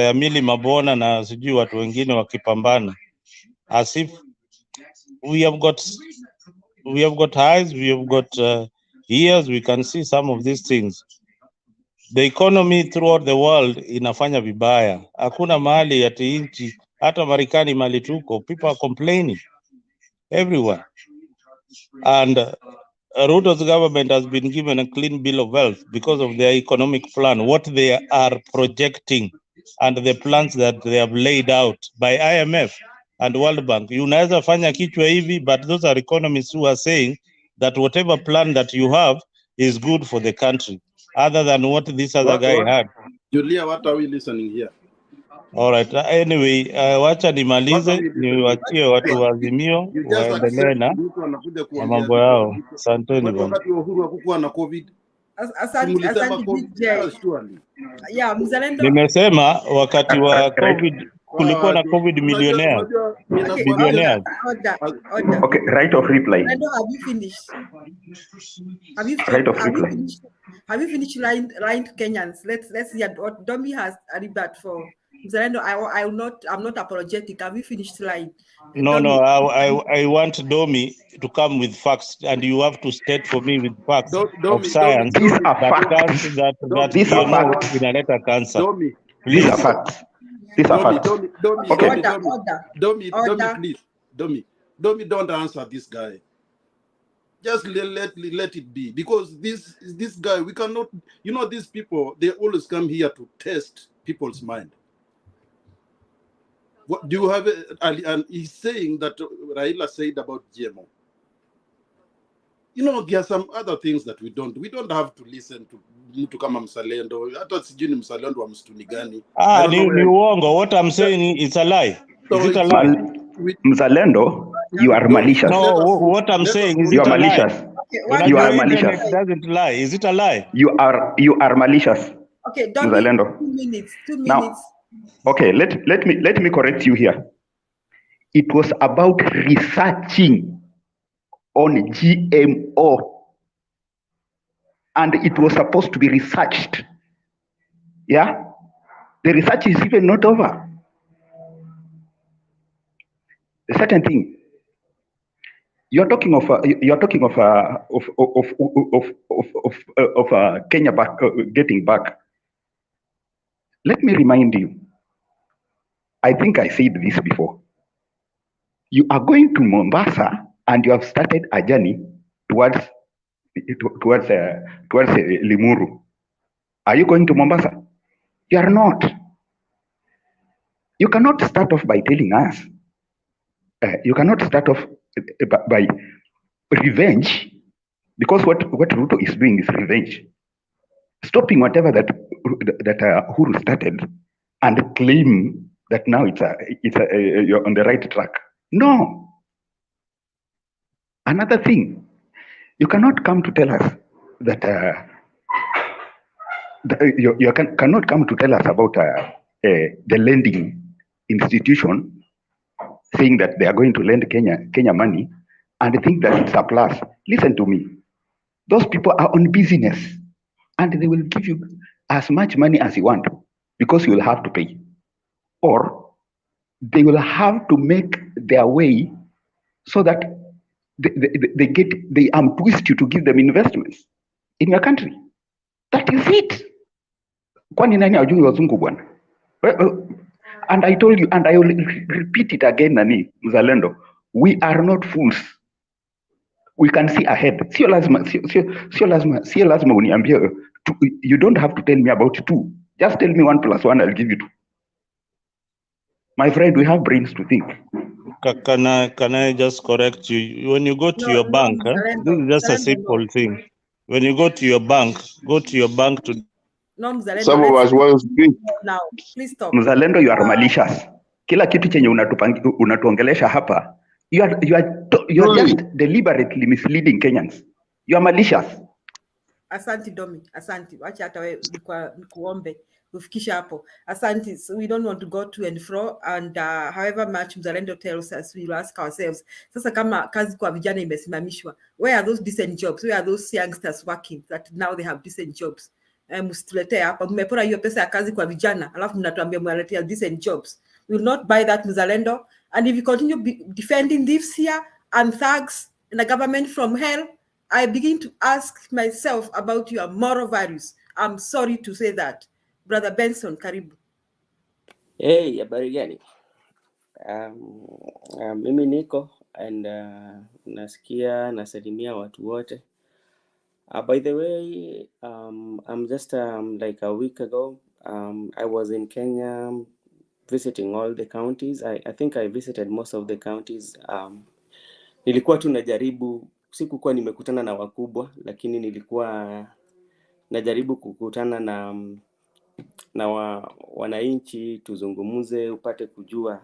ya Mili Mabona na sijui watu wengine wakipambana, as if we have got eyes, we have got ears, we can see some of these things. The economy throughout the world inafanya vibaya. Hakuna mahali ati inchi, hata Marekani mali tuko, people are complaining everywhere. And Ruto's government has been given a clean bill of health because of their economic plan, what they are projecting, and the plans that they have laid out by IMF and World Bank. Unaweza fanya kichwa hivi, but those are economists who are saying that whatever plan that you have is good for the country, other than what this other guy had. Julia, what are we listening here? All right. Anyway, wacha nimalize, niwachie watu wa Azimio waendelee na mambo yao. Asanteni bwana. Wakati wa Uhuru hakukuwa na COVID. Asante yeah, mzalendo. Nimesema wakati wa COVID kulikuwa na COVID millionaires. Order. Okay, right of reply. Mzalendo, have you finished? Have you finished lying to Kenyans? Let's hear what Domi has a rebut for. Mzalendo, I'm not apologetic. Have you finished lying? No, I want Domi to come with facts, and you have to state for me with facts of science that inaleta cancer. These are facts. These are facts. Okay. Domi, please. Domi, don't answer this guy. Just let it be, because this guy, we cannot. These people, they always come here to test people's mind. What do you have? And he's saying that Raila said about GMO. There are some other things that we don't have to listen to mtu kama mzalendo. Hata sijui ni mzalendo wa msituni gani. Ni uongo. What I'm saying is a lie. Is it a lie? Mzalendo, you are malicious. No, what I'm saying is You it are a lie? malicious. Okay, You are Graduated, malicious. it doesn't lie. Is it a lie? You are malicious. Okay, Dobby, Mzalendo. 2 minutes. 2 Now, minutes. okay, let me correct you here. It was about researching on GMO, and it was supposed to be researched. Yeah, the research is even not over. The second thing, you're talking of Kenya back, getting back. Let me remind you. I think I said this before. You are going to Mombasa and you have started a journey towards Limuru. Are you going to Mombasa? You are not. You cannot start off by telling us. You cannot start off by revenge, because what Ruto is doing is revenge, stopping whatever that Huru started, and claim that now you're on the right track. No. Another thing, you cannot come to tell us that you cannot come to tell us about the lending institution saying that they are going to lend Kenya money and think that it's a plus. Listen to me. Those people are on business and they will give you as much money as you want because you will have to pay. Or they will have to make their way so that they twist you to give them investments in your country. That is it. Kwani nani ajui wazungu bwana? And I told you, and I will repeat it again, Nani Mzalendo, we are not fools. We can see ahead. Sio lazima uniambie. You don't have to tell me about 2. Just tell me 1 + 1, I'll give you 2. My friend, we have brains to think. Can I just correct you? When you go to your bank, this is just a simple thing. When you go to your bank to. No, Mzalendo, Some of us want to speak. Now, please stop. Mzalendo, you are malicious. Kila kitu chenye unatuongelesha hapa, you are just deliberately misleading Kenyans. You are malicious. Asante Domi, asante. Wacha hata wewe nikuombe ufikisha hapo. Asante. So we don't want to go to and fro, and however much Mzalendo tells us, we will ask ourselves. Sasa kama kazi kwa vijana imesimamishwa, where are those decent jobs? Where are those youngsters working that now they have decent jobs? Msituletee hapa, mmepora hiyo pesa ya kazi kwa vijana, alafu mnatuambia mwaletea decent jobs. We will not buy that, Mzalendo. And if you continue defending thieves here and thugs and a government from hell, I begin to ask myself about your moral values. I'm sorry to say that. Brother Benson, karibu. Hey, habari gani? Mimi niko and nasikia nasalimia watu wote. By the way, I'm just like a week ago, I was in Kenya visiting all the counties. I think I visited most of the counties. Nilikuwa tu najaribu, sikukuwa nimekutana na wakubwa, lakini nilikuwa najaribu kukutana na wananchi, tuzungumuze, upate kujua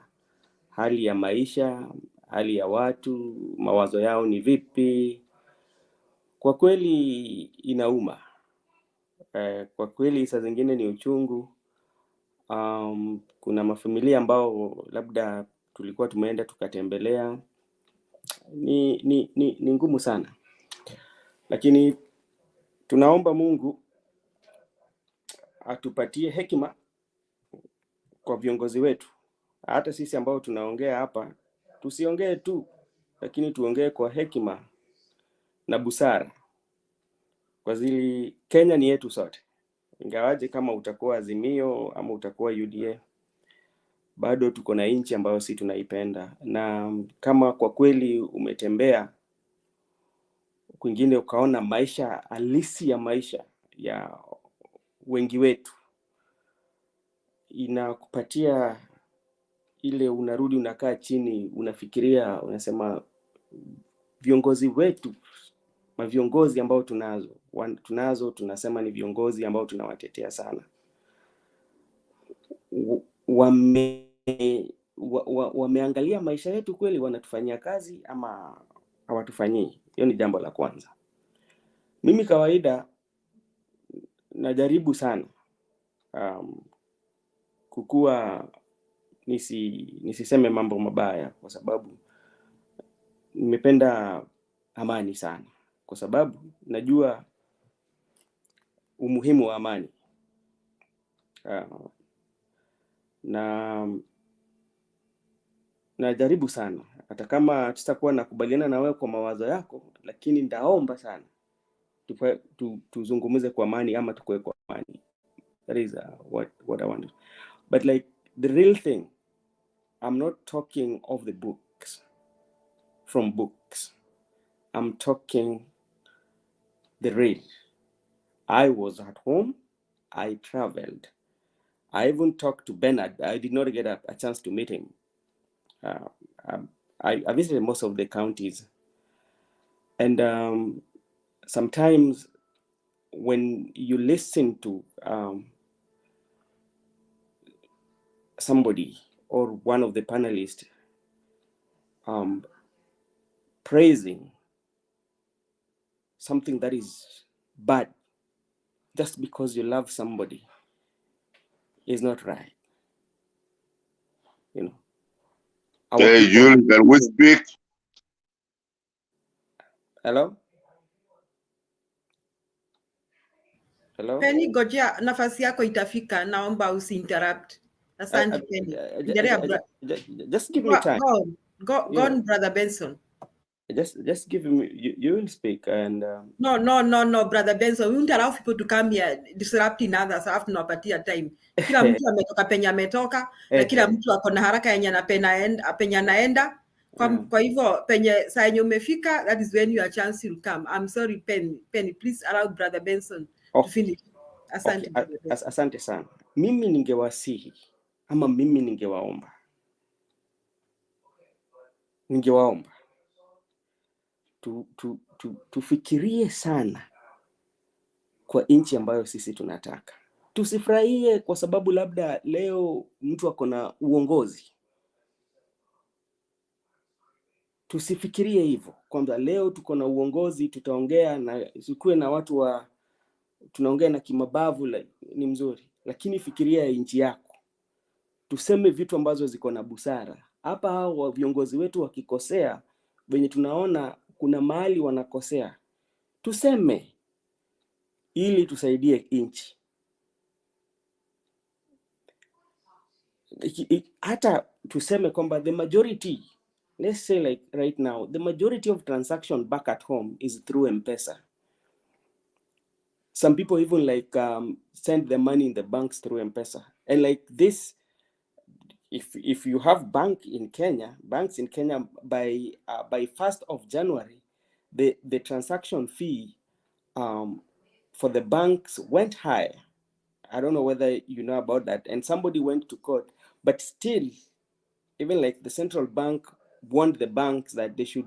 hali ya maisha, hali ya watu, mawazo yao ni vipi. Kwa kweli inauma. Kwa kweli saa zingine ni uchungu. Kuna mafamilia ambao labda tulikuwa tumeenda tukatembelea. Ni ngumu sana. Lakini tunaomba Mungu atupatie hekima kwa viongozi wetu. Hata sisi ambao tunaongea hapa, tusiongee tu, lakini tuongee kwa hekima na busara. Kwa zili Kenya ni yetu sote. Ingawaje kama utakuwa Azimio ama utakuwa UDA, bado tuko na nchi ambayo sisi tunaipenda. Na kama kwa kweli umetembea kwingine ukaona maisha halisi ya maisha ya wengi wetu, inakupatia ile unarudi unakaa chini, unafikiria, unasema viongozi wetu, maviongozi ambao tunazo tunasema ni viongozi ambao tunawatetea sana. wameangalia maisha yetu kweli, wanatufanyia kazi ama hawatufanyii? Hiyo ni jambo la kwanza. Mimi kawaida najaribu sana kukua nisiseme mambo mabaya, kwa sababu nimependa amani sana, kwa sababu najua umuhimu wa amani. Na najaribu sana, hata kama sitakuwa nakubaliana na wewe kwa mawazo yako, lakini ndaomba sana tuzungumze kwa amani, ama tukue kwa amani. That is what I want. But like the real thing, I'm not talking of the books, from books. I'm talking the real. I was at home, I traveled. I even talked to Bernard. I did not get a chance to meet him. I visited most of the counties. And sometimes when you listen to somebody or one of the panelists praising something that is bad just because you love somebody is not right. You know. Hey, Jules, can we speak? Hello? Hello? Penny, gojea nafasi yako itafika, naomba usi-interrupt. Asante Penny. Just give me time. Go on, Brother Benson. Just give me, you will speak. And No, Brother Benson. We won't allow people to come here disrupting others. Alafu tunawapatia time. Kila mtu ametoka penye ametoka, na kila mtu ako na haraka yenye penye anaenda. Kwa hivyo penye saa yenye umefika, that is when your chance will come. I'm sorry, Penny, please allow Brother Benson to finish. Asante. Okay. Asante sana. Mimi ningewasihi ama mimi ningewaomba tufikirie sana kwa nchi ambayo sisi tunataka. Tusifurahie kwa sababu labda leo mtu ako na uongozi. Tusifikirie hivyo kwamba leo tuko na uongozi, tutaongea na sikuwe na watu tunaongea na kimabavu ni mzuri, lakini fikiria nchi yako. Tuseme vitu ambazo ziko na busara. Hapa hao viongozi wetu wakikosea, wenye tunaona kuna mahali wanakosea, tuseme ili tusaidie nchi. Hata tuseme kwamba the majority, let's say like right now, the majority of transaction back at home is through M-Pesa. Some people even like send the money in the banks through M-Pesa. And like this, if you have banks in Kenya, by 1st of January, the transaction fee for the banks went higher. I don't know whether you know about that. And somebody went to court, but still, even like the central bank warned the banks that they should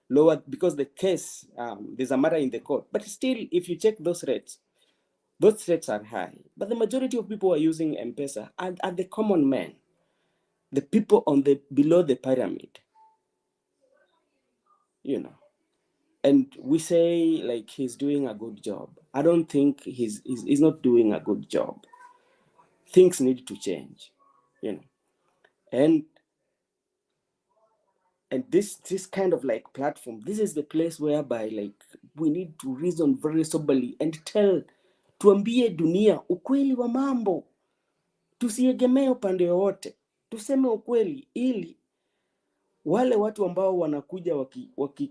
lower, because the case, there's a matter in the court. But still, if you check those rates are high. But the majority of people are using M-Pesa are the common men, the people on below the pyramid, you know. And we say like he's doing a good job. I don't think he's not doing a good job. Things need to change, you know. And this kind of like platform, this is the place whereby like we need to reason very soberly and tuambie dunia ukweli wa mambo. Tusiegemee upande wote. Tuseme ukweli ili wale watu ambao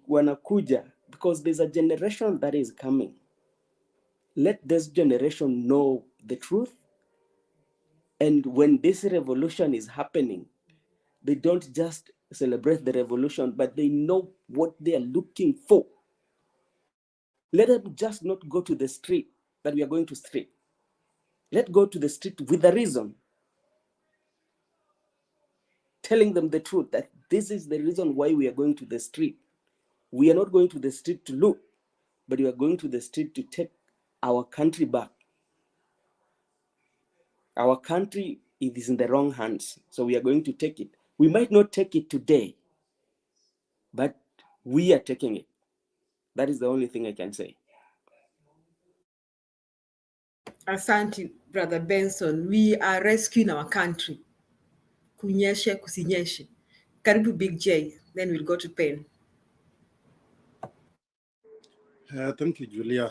wanakuja, because there's a generation that is coming. Let this generation know the truth. And when this revolution is happening, they don't just celebrate the revolution, but they know what they are looking for. Let them just not go to the street that we are going to street. Let's go to the street with a reason, telling them the truth that this is the reason why we are going to the street. We are not going to the street to loot, but we are going to the street to take our country back. Our country is in the wrong hands, so we are going to take it. We might not take it today, but we are taking it. That is the only thing I can say. Asante, Brother Benson. We are rescuing our country. Kunyeshe, kusinyeshe. Karibu Big J. Then we'll go to Pen. Thank you, Julia.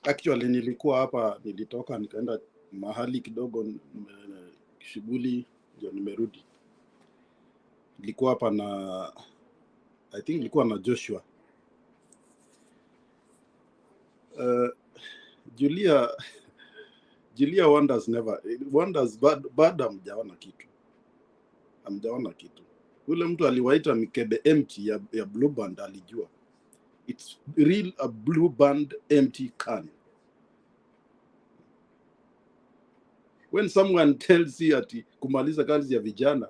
Actually, nilikuwa hapa, nilitoka nikaenda mahali kidogo shughuli, ndio nimerudi. Nilikuwa hapa na I think nilikuwa na Joshua. Julia wonders bad hamjaona kitu. Hamjaona kitu. Ule mtu aliwaita mikebe empty ya blue band alijua. It's real a blue band empty can. When someone tells you ati kumaliza kazi ya vijana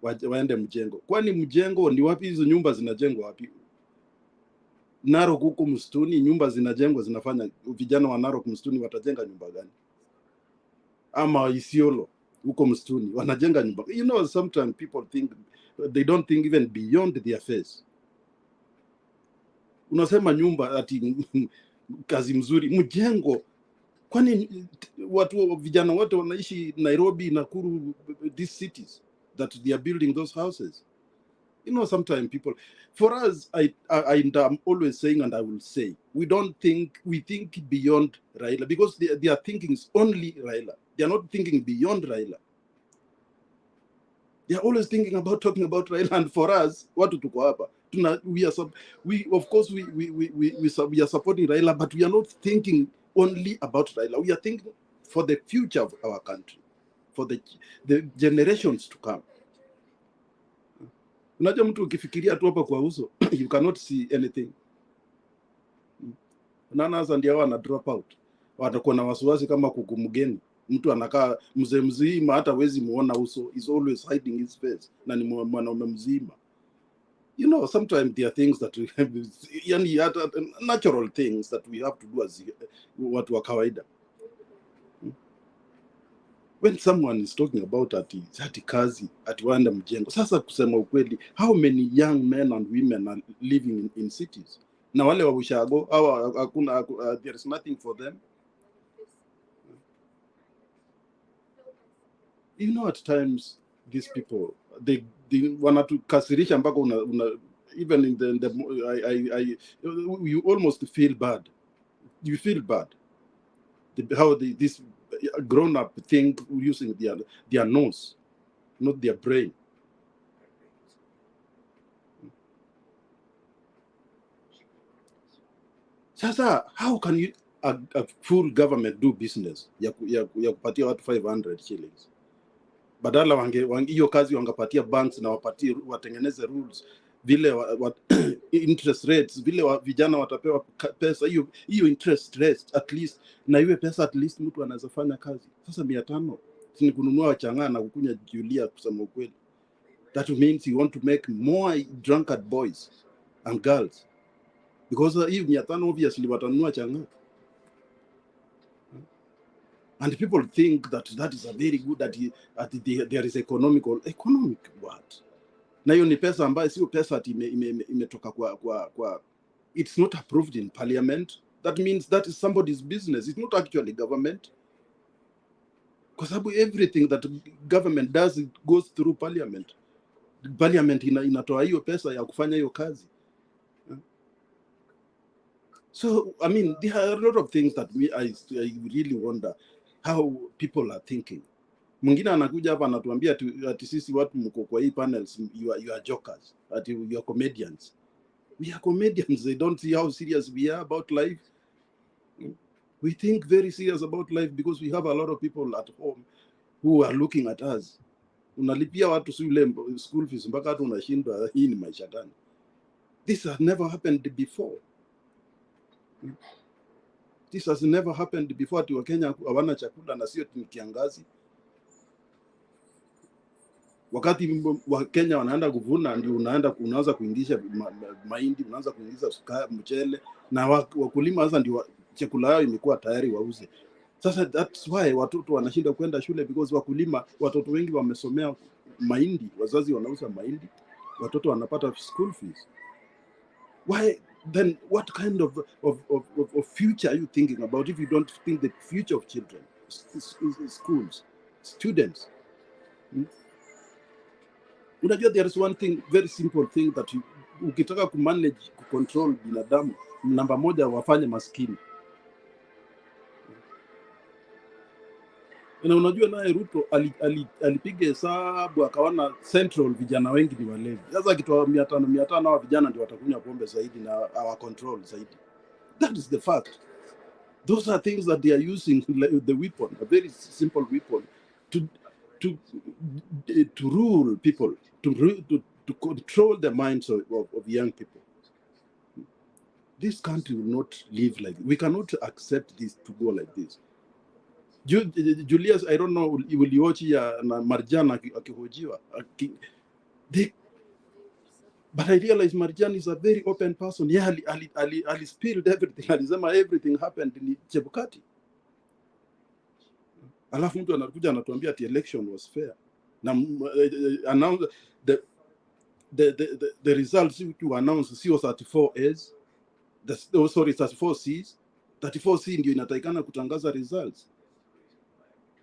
waende mjengo. Kwani mjengo ni wapi? Hizo nyumba zinajengwa wapi? Narok huko msituni nyumba zinajengwa, zinafanya vijana wa Narok msituni watajenga nyumba gani? Ama Isiolo huko msituni wanajenga nyumba. You know, sometimes people think they don't think even beyond their face. Unasema nyumba ati kazi mzuri, mjengo. Kwani watu vijana wote wanaishi Nairobi, Nakuru, these cities that they are building those houses? You know, sometimes people, for us, I'm always saying, and I will say, we think beyond Raila, because their thinking is only Raila. They are not thinking beyond Raila. They are always talking about Raila. And for us, what tuko hapa, we are supporting Raila, but we are not thinking only about Raila. We are thinking for the future of our country, for the generations to come. Unajua mtu ukifikiria tu hapa kwa uso, you cannot see anything. Nana ndio wana drop out. Watakuwa na wasiwasi kama kuku mgeni. Mtu anakaa mzee mzima hata wezi muona uso, is always hiding his face. Na ni mwanaume mzima. You know, sometimes there are things that we have, yani natural things that we have to do as watu wa kawaida. When someone is talking about ati kazi, ati waenda mjengo. Sasa kusema ukweli, how many young men and women are living in cities? Na wale wa ushago, hakuna, there is nothing for them. You know, at times, these people, they wanatukasirisha mpaka even in you almost feel bad. You feel bad. How this grown-up think using their nose, not their brain. Sasa, how can you a full government do business ya kupatia watu 500 shillings? Badala hiyo kazi wangepatia banks na watengeneze rules vile interest rates, vile vijana watapewa pesa hiyo interest rates at least, na iwe pesa at least mtu anaweza fanya kazi. Sasa 500 ni kununua wachangana na kukunya Julia, kusema ukweli. That means you want to make more drunkard boys and girls, because hiyo 500 obviously watanunua changana. And people think that is a very good, that there is economic what? Na hiyo ni pesa ambayo sio pesa ati imetoka kwa it's not approved in parliament. That means that is somebody's business. It's not actually government. Kwa sababu everything that government does, it goes through parliament. Parliament inatoa hiyo pesa ya kufanya hiyo kazi. So, I mean, there are a lot of things that I really wonder how people are thinking. Mwingine anakuja hapa anatuambia ati sisi watu mko kwa hii panels, you are jokers, ati you are comedians. We are comedians. They don't see how serious we are about life. We think very serious about life because we have a lot of people at home who are looking at us. Unalipia watu school fees mpaka hata unashindwa, hii ni maisha gani? This has never happened before. This has never happened before. Ati wa Kenya hawana chakula na sio kiangazi. Wakati wa Kenya wanaenda kuvuna, ndio unaanza kuingisha mahindi, unaanza kuingisha mchele, na wakulima sasa ndio chakula yao imekuwa tayari wauze. Sasa that's why watoto wanashinda kwenda shule, because wakulima, watoto wengi wamesomea mahindi, wazazi wanauza mahindi, watoto wanapata school fees. Why then? What kind of future are you thinking about if you don't think the future of children, schools, students? Unajua, there is one thing, very simple thing that ukitaka kumanage, kucontrol binadamu, namba moja wafanye maskini. Na unajua naye Ruto alipiga hesabu akaona Central vijana wengi ni walevi. Sasa akitoa 500 hawa vijana ndio watakunywa pombe zaidi na our control zaidi. That is the fact. Those are things that they are using, the weapon, a very simple weapon, to rule people, to control the minds of young people. This country will not live like this. We cannot accept this to go like this. Julius, I don't know, will you watch here Marjan akihojiwa? But I realize Marjan is a very open person. Yeah, ali spilled everything. Alisema everything happened in Chebukati. Alafu mtu anakuja anatuambia ati election was fair. Na announce the results to announce sio 34As. Sorry, 34Cs. 34C ndio inatakikana kutangaza results.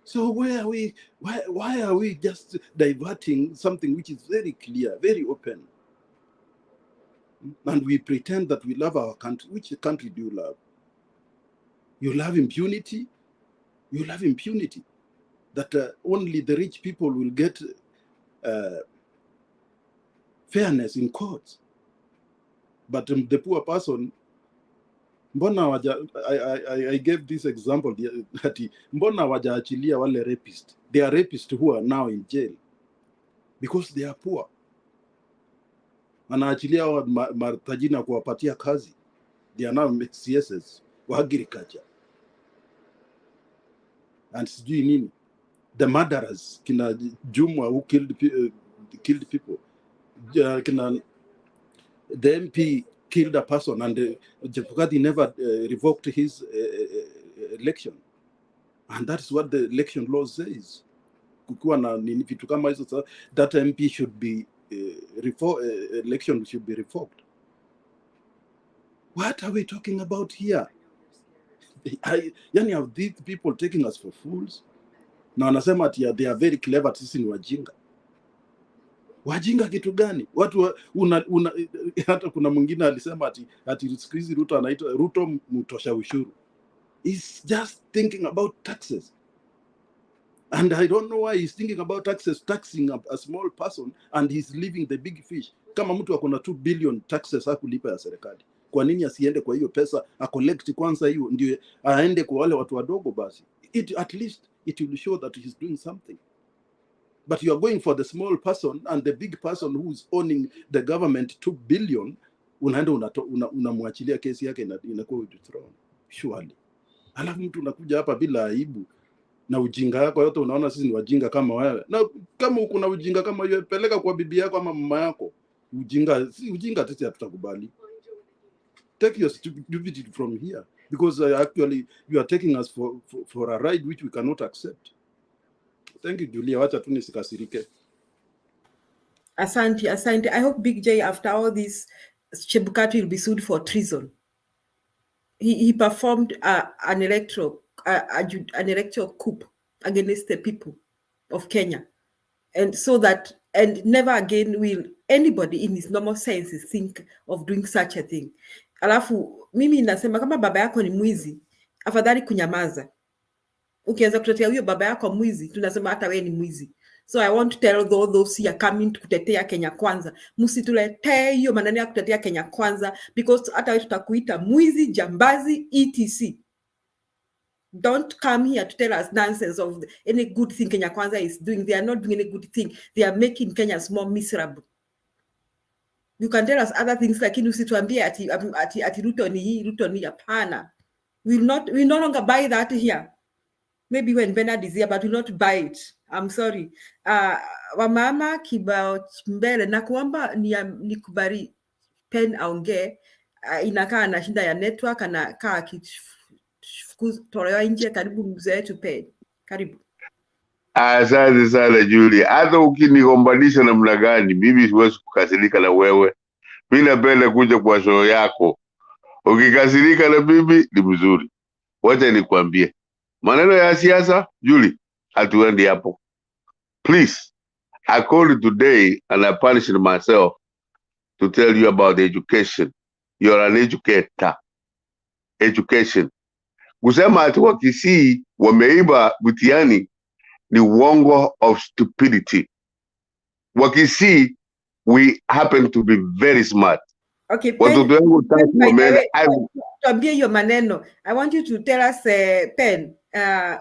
So where are we? Why are we just diverting something which is very clear, very open? And we pretend that we love our country. Which country do you love? You love impunity? You love impunity. That only the rich people will get fairness in courts. But the poor person, I gave this example that mbona wajaachilia wale rapists. They are rapists who are now in jail because they are poor. Wanaachilia wa matajina kuwapatia kazi. They are now CSs wa agriculture. And sijui nini. The murderers, kina Jumwa who killed people. Kina the MP killed a person and Chebukati never revoked his election. And that's what the election law says. Kukuwa na nini vitu kama hizo, that MP should be election should be revoked. What are we talking about here? Yani, have these people taking us for fools? Na wanasema ati they are very clever, sisi ni wajinga. Wajinga kitu gani? Watu hata kuna mwingine alisema ati siku hizi Ruto anaitwa Ruto mtosha ushuru. He's just thinking about taxes. And I don't know why he's thinking about taxes, taxing a small person, and he's leaving the big fish. Kama mtu akona 2 billion taxes hakulipa ya serikali. Kwa nini asiende kwa hiyo pesa, collect kwanza hiyo ndio aende kwa wale watu wadogo basi? At least it will show that he's doing something. But you are going for the small person and the big person who's owning the government 2 billion, unaenda unamwachilia kesi yake inakuwa withdrawn. Surely. Alafu mtu unakuja hapa bila aibu na ujinga yako yote, unaona sisi ni wajinga kama wewe. Na kama uko na ujinga kama hiyo, peleka kwa bibi yako ama mama yako. Ujinga sisi hatutakubali. Take your stupidity from here, because actually you are taking us for a ride which we cannot accept. Thank you, Julia. Wacha tu nisikasirike. Asante. I hope Big J, after all this, Chebukati will be sued for treason. He performed an electoral coup against the people of Kenya, and so that, and never again will anybody in his normal senses think of doing such a thing. Alafu mimi nasema kama baba yako ni mwizi, afadhali kunyamaza. Ukianza kutetea huyo baba yako mwizi, tunasema hata wewe ni mwizi. So I want to tell those who are coming to kutetea Kenya kwanza, msituletee hiyo maneno ya kutetea Kenya kwanza, because hata wewe tutakuita mwizi, jambazi, etc. Don't come here to tell us nonsense of any good thing Kenya kwanza is doing. They are not doing any good thing. They are making Kenyans more miserable. You can tell us other things, lakini usituambie ati Ruto ni hii, Ruto ni hapana. We no longer buy that here. Maybe when Bernard is here, but we'll not buy it. I'm sorry. Wamama kibao mbele na kuomba nikubali pen aongee, inakaa na shinda ya network, anakaa tolewa nje. Karibu mzee wetu pen. Karibu. Asante sana Julie. Hata ukinigombanisha namna gani, mimi siwezi kukasirika na wewe. Mimi napenda kuja kwa show yako. Ukikasirika na mimi ni mzuri. Wacha nikwambie. Maneno ya siasa, Julie, hatuendi hapo. Please, I called you today and I punished myself to tell you about education. You're an educator. Education. Kusema ati wa Kisii wameiba mtihani ni uongo of stupidity. Wa Kisii, we happen to be very smart. Okay, Watoto wangu tatu wameenda. Tuambie hiyo maneno. I want you to tell us, Pen,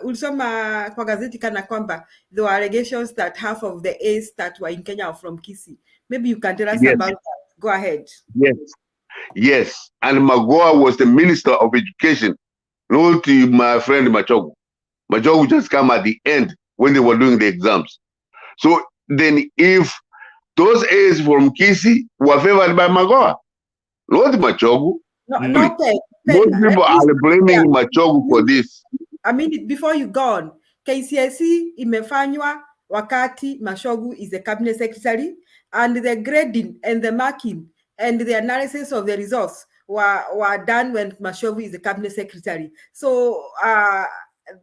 ulisoma kwa gazeti kana kwamba there were allegations that half of the A's that were in Kenya are from Kisii. Maybe you can tell us about that. Go ahead. Yes. And Magoha was the Minister of Education. Not my friend Machogu. Machogu just come at the end when they were doing the exams. So then if those A's from Kisii were favored by Magoha, not Machogu. No, Pen. Most people are blaming Machogu for this. I mean, before you go on, KCSE imefanywa wakati Machogu is the cabinet secretary, and the grading and the marking and the analysis of the results were done when Machogu is the cabinet secretary. So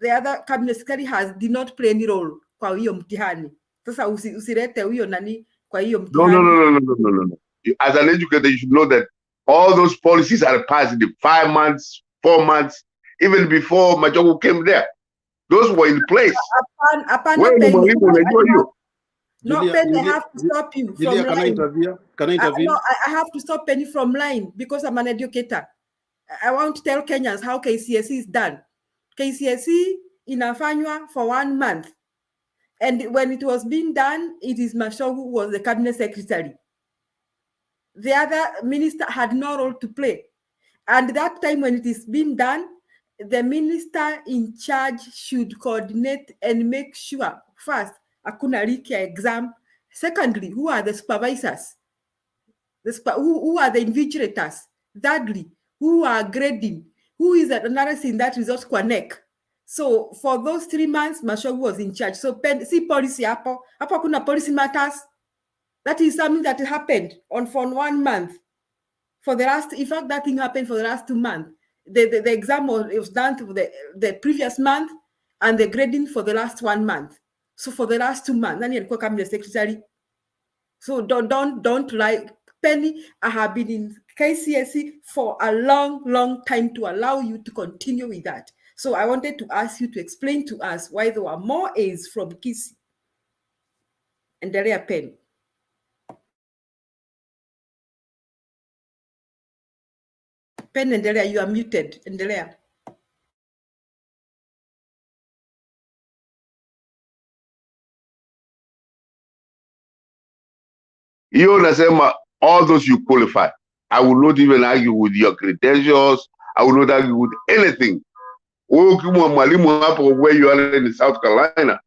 the other cabinet secretary did not play any role kwa hiyo mtihani. Sasa usirete huyo nani kwa hiyo mtihani. No. As an educator, you should know that all those policies are passed in 5 months, 4 months, even before Machogu came there. Those were in place. No, Penny, I have to stop you from Julia, line. Can I intervene? No, I have to stop Penny from line because I'm an educator. I want to tell Kenyans how KCSE is done. KCSE inafanywa for 1 month. And when it was being done, it is Machogu who was the cabinet secretary. The other minister had no role to play. And that time when it is being done, the minister in charge should coordinate and make sure, first, hakuna leak ya exam. Secondly, who are the supervisors? Who are the invigilators? Thirdly, who are grading? Who is analyzing that result kwa NEC? So for those 3 months, Machogu was in charge. So see policy hapo kuna policy matters. That is something that happened for 1 month. In fact, that thing happened for the last 2 months. The exam was done for the previous month and the grading for the last 1 month. So for the last 2 months, nani alikuwa cabinet secretary? So don't lie. Penny, I have been in KCSE for a long time to allow you to continue with that. So I wanted to ask you to explain to us why there were more A's from Kisii. Endelea, Penny. Pen, endelea, you are muted. Endelea. You nasema all those you qualify. I will not even argue with your credentials. I will not argue with anything. Where you are in South Carolina,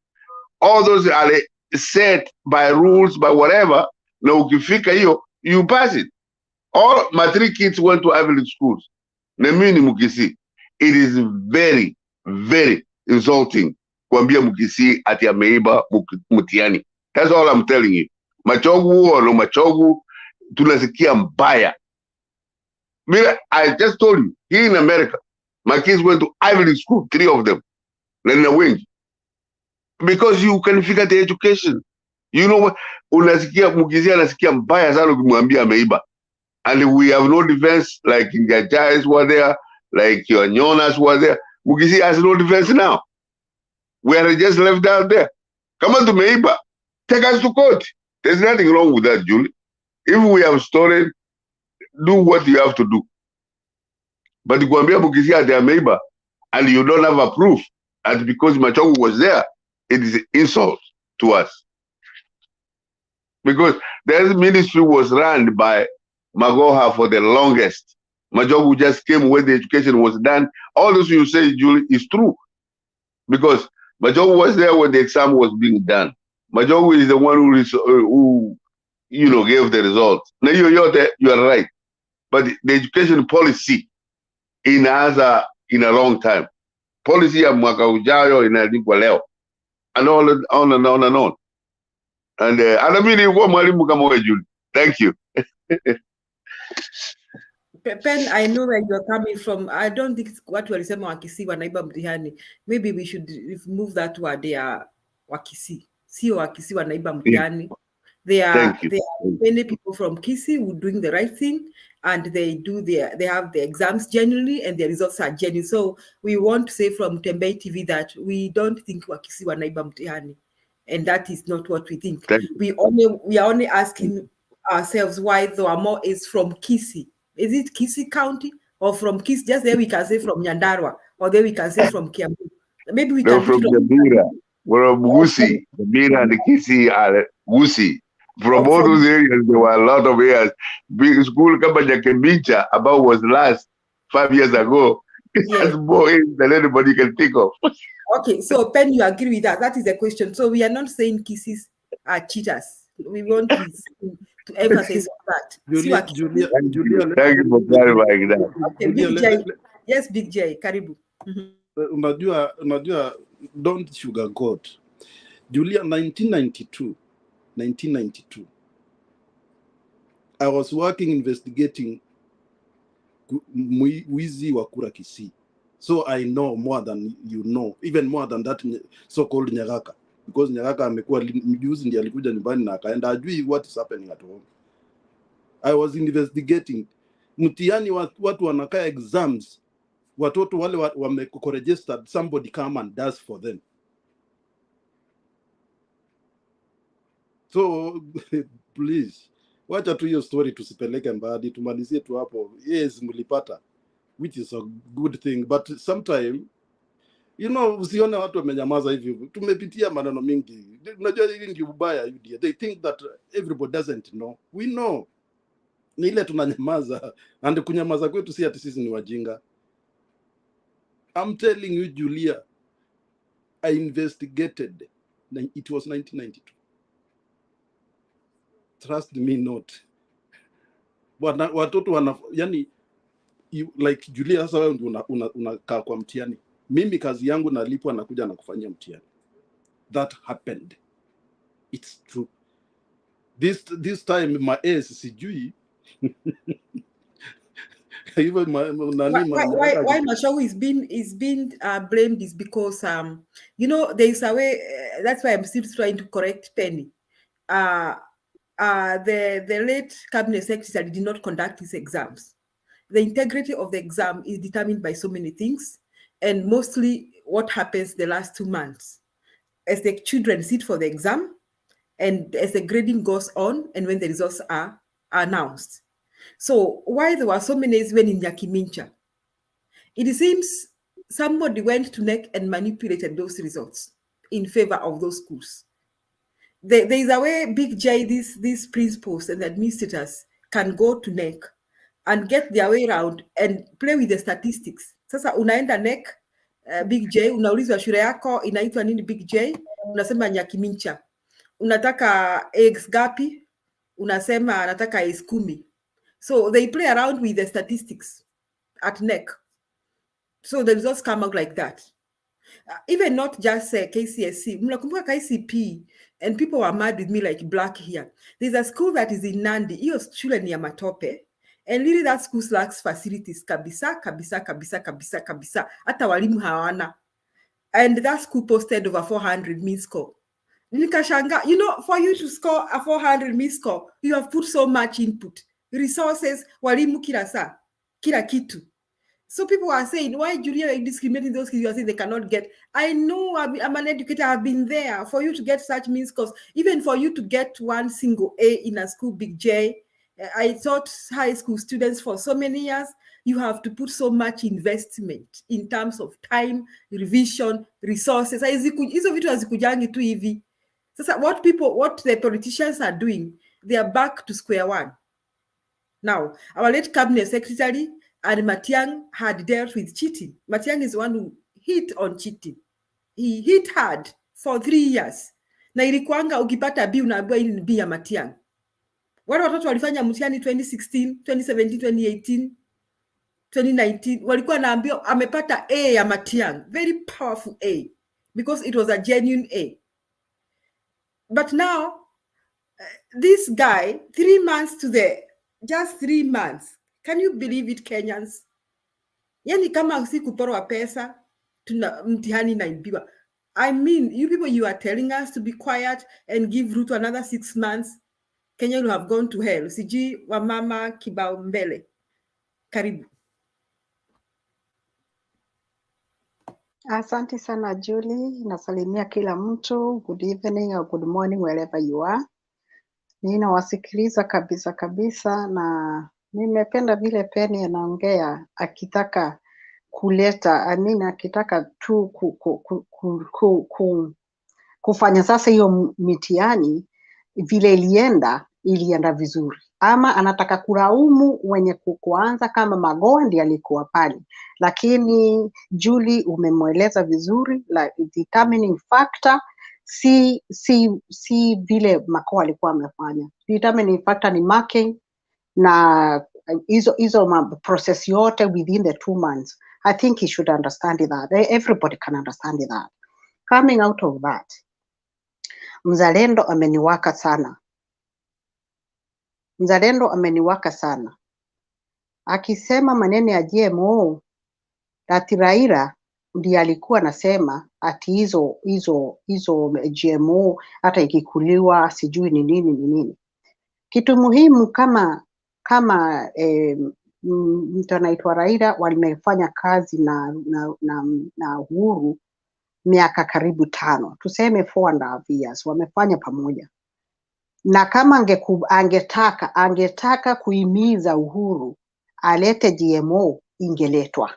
all those are set by rules, by whatever. Na ukifika hiyo, you pass it. All my 3 kids went to Ivy League schools. Na mimi ni Mkisii. It is very, very insulting kuambia Mkisii ati ameiba mtihani. That's all I'm telling you. Machogu or no Machogu, tunasikia mbaya. I just told you, here in America, my kids went to Ivy League school, 3 of them. Then a wing. Because you can figure the education. You know what? Unasikia Mkisii anasikia mbaya sana ukimwambia ameiba. And we have no defense, like in their Jais were there, like your Nyonas were there. Mukisii has no defense now. We are just left out there. Come on to Meiba. Take us to court. There's nothing wrong with that, Julie. If we have stolen, do what you have to do. But Kuambia Mukisii at their Meiba, and you don't have a proof, and because Machogu was there, it is an insult to us. Because the ministry was run by Magoha for the longest. Machogu just came when the education was done. All this you say, Julie, is true. Because Machogu was there when the exam was being done. Machogu is the one who gave the results. Now you're there, you are right. But the education policy in a long time. Policy ya mwaka ujayo inaandikwa leo. and on and on and on. And I mean, mwalimu kama wewe Julie. Thank you. Pen, I know where you're coming from. I don't think what walisema wakisi wanaiba mtihani. Maybe we should move that word. They are wakisi. Sio wakisi wanaiba mtihani. There are many people from Kisii who are doing the right thing, and they have the exams genuinely, and the results are genuine. So we want to say from Mutembei TV that we don't think wakisi wanaiba mtihani, and that is not what we think. We are only asking ourselves why the Wamo is from Kisii. Is it Kisii County or from Kisii? Just there we can say from Nyandarua, or there we can say from Kiambu. Maybe we can from Nyamira. We're from Gusii. Nyamira and Kisii are Gusii. From all those areas, there were a lot of areas. Big school kama Nyakembicha about was last 5 years ago. That's more than anybody can think of. Okay, so Pen, you agree with that? That is the question. So we are not saying Kisses are cheaters. We want to emphasize on that. Julia, thank you for clarifying that. Okay, Big J. Yes, Big J. Karibu. Unajua, don't sugarcoat. Julia, 1992, I was working investigating wizi wa kura Kisii. So I know more than you know, even more than that so-called Nyagaka. Because Nyagaka amekuwa mjuzi ndiye alikuja nyumbani na akaenda ajui what is happening at home. I was investigating. Mtihani watu wanakaa exams. Watoto wale wameko registered, somebody come and does for them. So please, wacha tu hiyo story tusipeleke mbali, tumalizie tu hapo. Yes, mlipata, which is a good thing, but sometime usione watu wamenyamaza hivi. Tumepitia maneno mingi. Unajua hili ndio ubaya. They think that everybody doesn't know. We know. Ni ile tunanyamaza, and kunyamaza kwetu si ati sisi ni wajinga. I'm telling you, Julia, I investigated. It was 1992. Trust me not. Watoto yani, like Julia, sasa wewe unakaa kwa mtihani. Mimi kazi yangu nalipwa nakuja na kufanyia mtihani. That happened. It's true. This time my ace sijui. Even why Mashawu is being blamed is because there is a way. That's why I'm still trying to correct Penny. The late cabinet secretary did not conduct his exams. The integrity of the exam is determined by so many things, and mostly what happens the last 2 months as the children sit for the exam, and as the grading goes on, and when the results are announced. So why there were so many when in Nyakimincha? It seems somebody went to NEC and manipulated those results in favor of those schools. There is a way Big J, these principals and administrators can go to NEC and get their way around and play with the statistics. Sasa unaenda NEC, Big J, unaulizwa shule yako inaitwa nini Big J? Unasema Nyakimincha. Unataka eggs gapi? Unasema nataka eggs 10. So they play around with the statistics at NEC. So the results come out like that. Even not just KCSE. Mnakumbuka KCP, and people were mad with me like black here. There's a school that is in Nandi. Hiyo shule ni ya matope. And really that school lacks facilities. Kabisa. Hata walimu hawana. And that school posted over 400 mean score. Nikashanga, for you to score a 400 mean score, you have put so much input. Resources, walimu kila kitu. So people are saying, why Julia are discriminating those kids? You are saying they cannot get. I know I'm an educator. I've been there. For you to get such mean scores, even for you to get one single A in a school, Big J, I taught high school students for so many years. You have to put so much investment in terms of time, revision, resources. Hizo vitu hazikujangi tu hivi. Sasa what the politicians are doing, they are back to square one. Now, our late cabinet secretary and Matiang had dealt with cheating. Matiang is one who hit on cheating. He hit hard for 3 years. Na ilikuanga ukipata B unaambiwa hili ni B ya Matiang. Wale watoto walifanya mtihani 2016, 2017, 2018, 2019 walikuwa naambiwa amepata A ya Matiang. Very powerful A. because it was a genuine A. But now, this guy, 3 months to just 3 months. Can you believe it, Kenyans? Yani kama si kuporwa pesa, tuna mtihani naibiwa. I mean, you people, you are telling us to be quiet and give Ruto another 6 months. Kenya will have gone to hell. Siji wa mama kibao mbele. Karibu. Asante sana Julie, nasalimia kila mtu. Good evening or good morning wherever you are. Ninawasikiliza kabisa na nimependa vile Penny anaongea akitaka kuleta akitaka tu kufanya sasa hiyo mitihani vile ilienda vizuri, ama anataka kulaumu wenye kuanza kama Magoha ndiye alikuwa pale. Lakini Julie umemweleza vizuri, like determining factor si vile Magoha alikuwa amefanya. Determining factor ni marking na hizo process yote within the 2 months. I think he should understand that. Everybody can understand that. Coming out of that, Mzalendo ameniwaka sana. Mzalendo ameniwaka sana. Akisema maneno ya GMO, ati Raila ndiye alikuwa anasema ati hizo GMO hata ikikuliwa sijui ni nini. Kitu muhimu kama mtu anaitwa Raila walimefanya kazi na Uhuru miaka karibu 5, tuseme 4.5 years wamefanya pamoja. Na kama angetaka kuhimiza Uhuru alete GMO ingeletwa.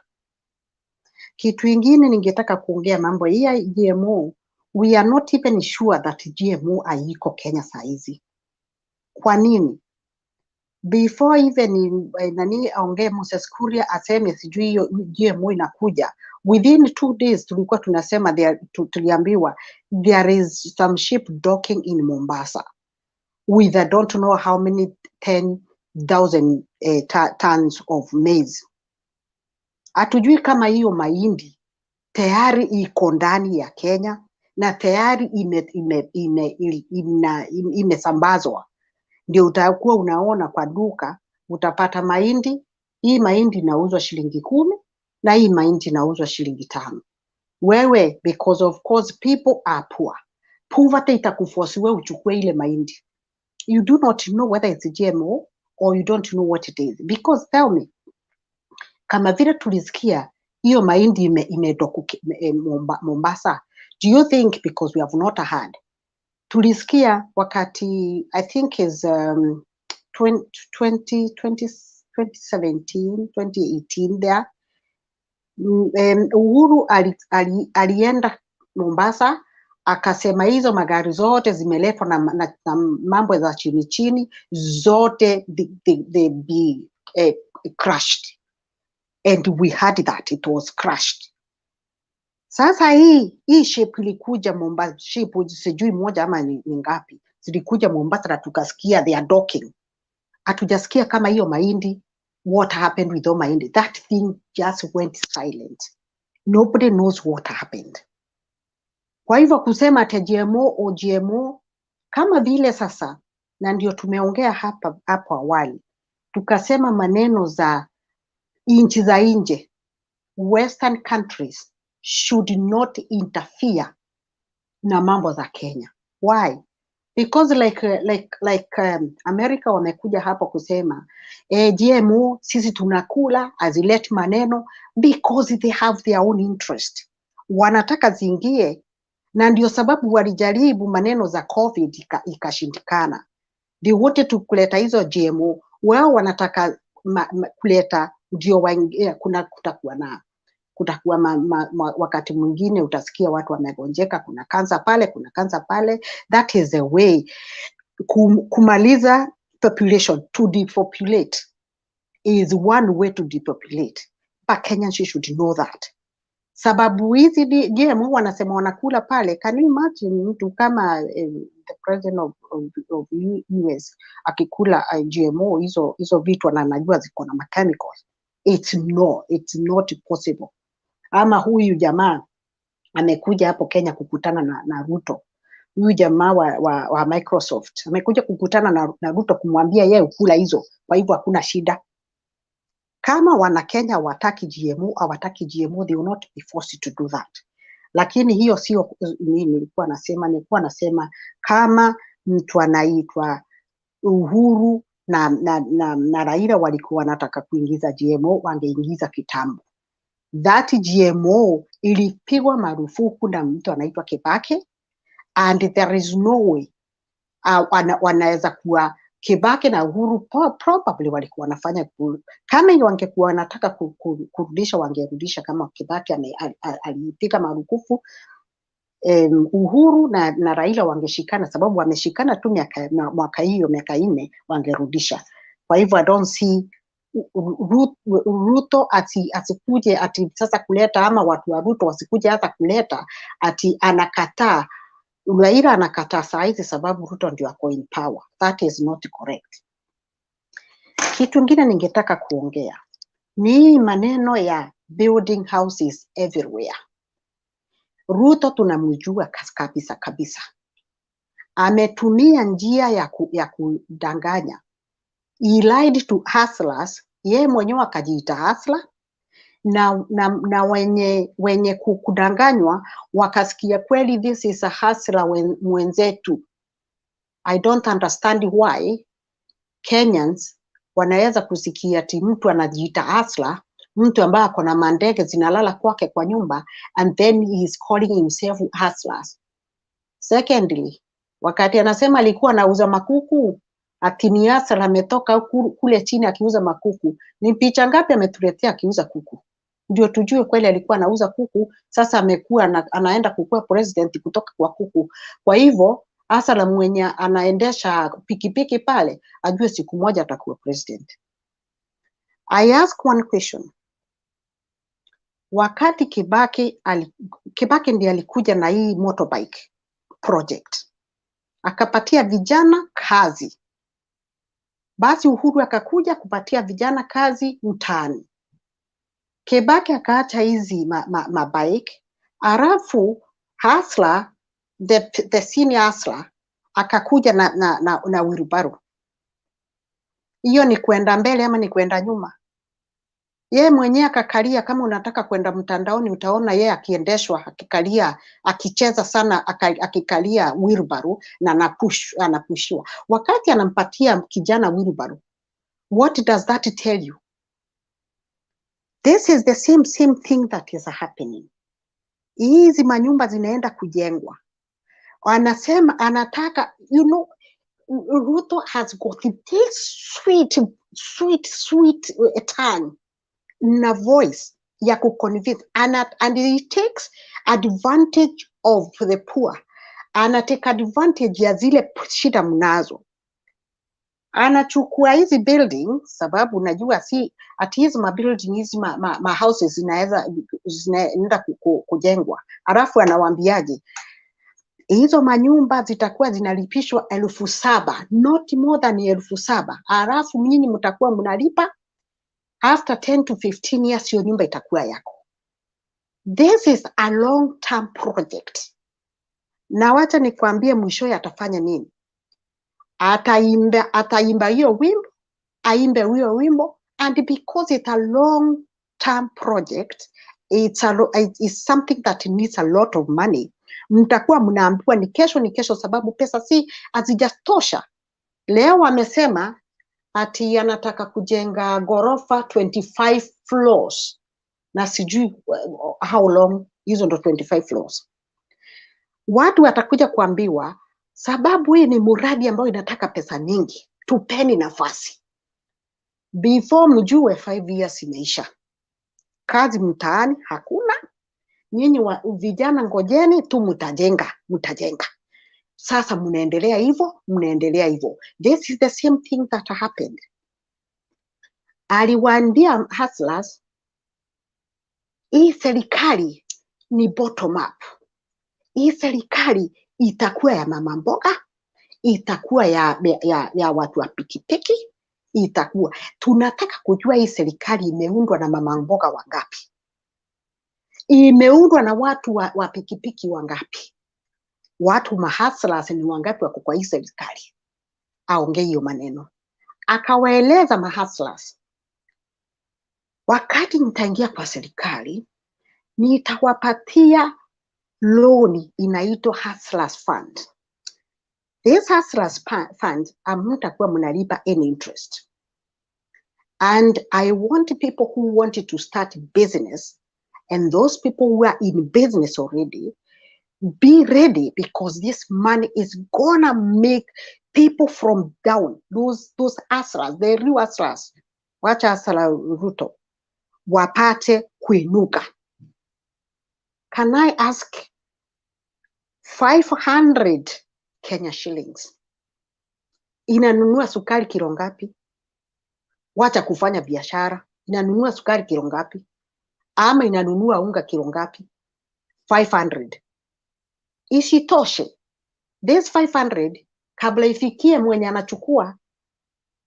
Kitu ingine ningetaka kuongea mambo ya GMO, we are not even sure that GMO haiko Kenya saizi. Kwa nini? Before even aongee Moses Kuria aseme sijui hiyo GMO inakuja, within 2 days tulikuwa tunasema tuliambiwa there is some ship docking in Mombasa with I don't know how many 10,000 tons of maize. Hatujui kama hiyo mahindi tayari iko ndani ya Kenya na tayari imesambazwa. Ndio utakuwa unaona kwa duka, utapata mahindi, hii mahindi inauzwa shilingi 10 na hii mahindi inauzwa shilingi 5. Wewe, because of course people are poor. Poverty itakuforce wewe uchukue ile mahindi. You do not know whether it's GMO or you don't know what it is. Because tell me, kama vile tulisikia hiyo mahindi imetoka Mombasa, do you think because we have not heard? Tulisikia wakati I think is 2017, 2018 there, Uhuru alienda Mombasa akasema hizo magari zote zimeletwa na mambo za chini zote they be crushed, and we heard that it was crushed. Sasa hii ship ilikuja Mombasa, ship sijui moja ama ni ngapi zilikuja Mombasa na tukasikia they are docking. Hatujasikia kama hiyo mahindi, what happened with the mahindi. That thing just went silent. Nobody knows what happened. Kwa hivyo kusema ati GMO kama vile sasa, na ndio tumeongea hapo awali, tukasema maneno za nchi za nje, Western countries should not interfere na mambo za Kenya. Why? Because America wamekuja hapo kusema GMO sisi tunakula, azileti maneno, because they have their own interest. Wanataka zingie, na ndio sababu walijaribu maneno za COVID ikashindikana. They wanted to kuleta hizo GMO, wao wanataka kuleta ndio kutakuwa wakati mwingine utasikia watu wamegonjeka, kuna kansa pale. That is the way kumaliza population. To depopulate is one way to depopulate, but Kenyans should know that. Sababu hizi GMO wanasema wanakula pale. Can you imagine mtu kama the president of US akikula GMO hizo vitu anajua ziko na chemicals? It's not possible. Ama huyu jamaa amekuja hapo Kenya kukutana na Ruto. Huyu jamaa wa Microsoft amekuja kukutana na Ruto kumwambia yeye ukula hizo, kwa hivyo hakuna shida. Kama wana Kenya wataki GMO au wataki GMO, they will not be forced to do that. Lakini hiyo sio nilikuwa nasema kama mtu anaitwa Uhuru na Raila walikuwa wanataka kuingiza GMO, wangeingiza kitambo. That GMO ilipigwa marufuku na mtu anaitwa Kibaki, and there is no way wanaweza kuwa Kibaki na Uhuru probably walikuwa wanafanya kama hiyo, wangekuwa wanataka kurudisha wangerudisha. Kama Kibaki alipiga marufuku, Uhuru na Raila wangeshikana, sababu wameshikana tu miaka 4 wangerudisha. Kwa hivyo I don't see Ruto asikuje ati sasa kuleta, ama watu wa Ruto wasikuje hata kuleta ati anakataa Raila, anakataa saizi sababu Ruto ndio ako in power. That is not correct. Kitu kingine ningetaka kuongea ni maneno ya building houses everywhere. Ruto tunamjua kabisa. Ametumia njia ya kudanganya. He lied to hustlers. Yeye mwenyewe akajiita hustler, na wenye kudanganywa wakasikia kweli this is a hustler mwenzetu. I don't understand why Kenyans wanaweza kusikia ati mtu anajiita hustler, mtu ambaye ako na mandege zinalala kwake kwa nyumba, and then he is calling himself hustlers. Secondly, wakati anasema alikuwa anauza makuku, ati ni hustler, ametoka kule chini akiuza makuku. Ni picha ngapi ametuletea akiuza kuku? Ndio tujue kweli alikuwa anauza kuku. Sasa amekuwa anaenda kukua president kutoka kwa kuku. Kwa hivyo hustler mwenye anaendesha pikipiki pale ajue siku moja atakuwa president. I ask one question. Wakati Kibaki ndiye alikuja na hii motorbike project, akapatia vijana kazi. Basi Uhuru akakuja kupatia vijana kazi mtaani. Kibaki akaacha hizi mabike, arafu hustler, the senior hustler akakuja na wheelbarrow. Hiyo ni kwenda mbele ama ni kwenda nyuma? Yeye mwenyewe akakalia. Kama unataka kwenda mtandaoni utaona yeye akiendeshwa, akikalia, akicheza sana, akikalia wheelbarrow na anapushiwa. Wakati anampatia kijana wheelbarrow, what does that tell you? This is the same thing that is happening. Hizi manyumba zinaenda kujengwa. Anasema anataka, you know, Ruto has got this sweet tongue na voice ya kuconvince, and he takes advantage of the poor. Anateka advantage ya zile shida mnazo. Anachukua hizi building, sababu najua si ati hizi mabuilding hizi houses zinaenda kujengwa. Alafu anawaambiaje? Hizo manyumba zitakuwa zinalipishwa 7,000, not more than 7,000. Alafu nyinyi mtakuwa mnalipa after 10 to 15 years, hiyo nyumba itakuwa yako. This is a long term project. Na wacha nikwambie mwisho atafanya nini. Ataimba hiyo wimbo, aimbe hiyo wimbo, and because it's a long term project, it's something that needs a lot of money. Mtakuwa mnaambiwa ni kesho, sababu pesa si hazijatosha. Leo amesema ati anataka kujenga gorofa 25 floors, na sijui how long hizo ndo 25 floors. Watu watakuja kuambiwa sababu hii ni muradi ambayo inataka pesa nyingi, tupeni nafasi. Before mjue 5 years imeisha. Kazi mtaani hakuna. Nyinyi vijana ngojeni tu, mtajenga. Sasa mnaendelea hivyo. This is the same thing that happened. Aliwaambia hustlers, hii serikali ni bottom up. Hii serikali itakuwa ya mama mboga, itakuwa ya watu wa pikipiki, tunataka kujua hii serikali imeundwa na mama mboga wangapi. imeundwa na watu wa pikipiki wangapi? Watu mahaslas ni wangapi wako kwa hii serikali? Aongee hiyo maneno. Akawaeleza mahaslas, wakati nitaingia kwa serikali, nitawapatia loan inaitwa Hustlers Fund. This Hustlers Fund, hamtakuwa mnalipa any interest. And I want people who wanted to start business, and those people who are in business already, be ready, because this money is gonna make people from down, those hustlers, the real hustlers, wacha hustler Ruto, wapate kuinuka. Can I ask 500 Kenya shillings inanunua sukari kilo ngapi? Wacha kufanya biashara, inanunua sukari kilo ngapi? Ama inanunua unga kilo ngapi? 500. Isitoshe, this 500 kabla ifikie mwenye anachukua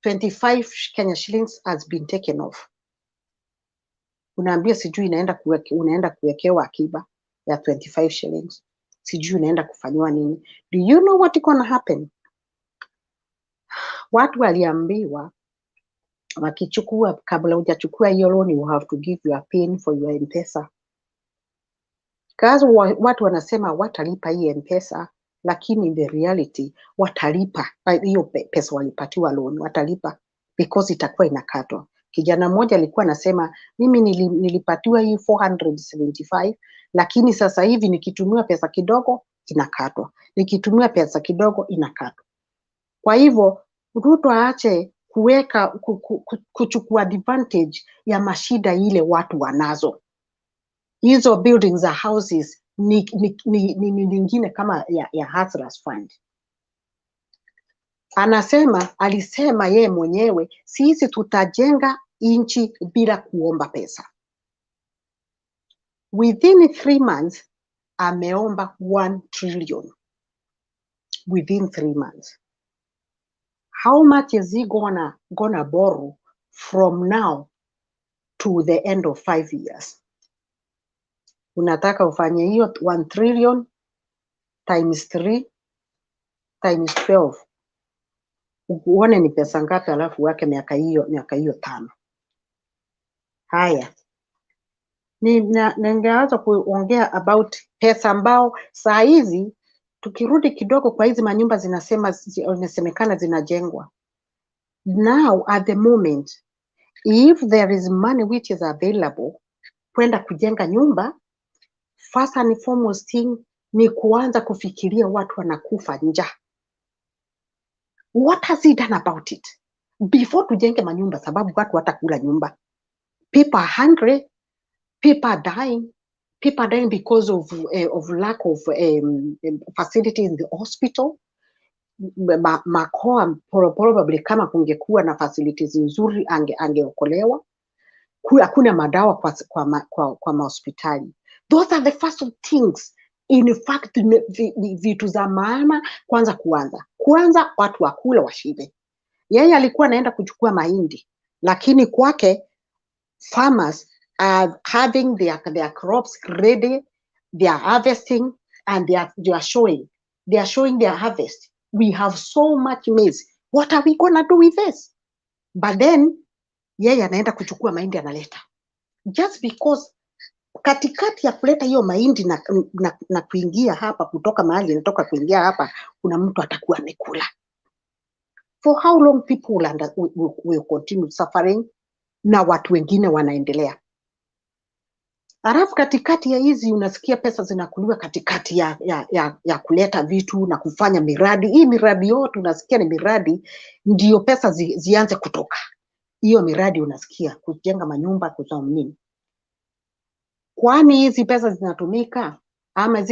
25 Kenya shillings has been taken off. Unaambia sijui unaenda kuwekewa akiba ya 25 shillings. Sijui unaenda kufanywa nini. Do you know what is going to happen? Watu waliambiwa wakichukua, kabla hujachukua hiyo loan, you have to give your PIN for your M-Pesa. Kazi watu wanasema watalipa hii M-Pesa, lakini in the reality watalipa hiyo pesa walipatiwa loan, watalipa because itakuwa inakatwa. Kijana mmoja alikuwa anasema, mimi nilipatiwa hii 475, lakini sasa hivi nikitumia pesa kidogo inakatwa, nikitumia pesa kidogo inakatwa. Kwa hivyo Ruto aache kuchukua advantage ya mashida ile watu wanazo. Hizo buildings za houses ni nyingine kama ya Hustlers Fund. Alisema yeye mwenyewe, sisi tutajenga nchi bila kuomba pesa. Within 3 months, ameomba 1 trillion. Within 3 months. How much is he gonna borrow from now to the end of 5 years? Unataka ufanye hiyo 1 trillion times 3 times 12. Uone ni pesa ngapi, alafu wake miaka hiyo 5. Haya. Ningeanza kuongea about pesa ambao saa hizi tukirudi kidogo kwa hizi manyumba zinasemekana zinajengwa. Now at the moment, if there is money which is available kwenda kujenga nyumba, first and foremost thing ni kuanza kufikiria watu wanakufa njaa. What has he done about it? Before tujenge manyumba, sababu watu watakula nyumba. People are hungry, people are dying. People are dying because of lack of facility in the hospital. Makoa probably kama kungekuwa na facilities nzuri angeokolewa. Hakuna madawa kwa mahospitali. Those are the first things. In fact, vitu za maana kwanza watu wakula washibe. Yeye alikuwa anaenda kuchukua mahindi, lakini kwake farmers are having their crops ready, they are harvesting, and they are showing their harvest. We have so much maize. What are we gonna do with this? But then yeye anaenda kuchukua mahindi analeta. Just because katikati ya kuleta hiyo mahindi na kuingia hapa, kutoka mahali inatoka kuingia hapa, kuna mtu atakuwa amekula. For how long people will continue suffering na watu wengine wanaendelea? Alafu katikati ya hizi unasikia pesa zinakuliwa katikati ya kuleta vitu na kufanya miradi. Hii miradi yote unasikia ni miradi, ndio pesa zianze kutoka. Hiyo miradi unasikia kujenga manyumba, kuzama nini. Kwani hizi pesa zinatumika? Ama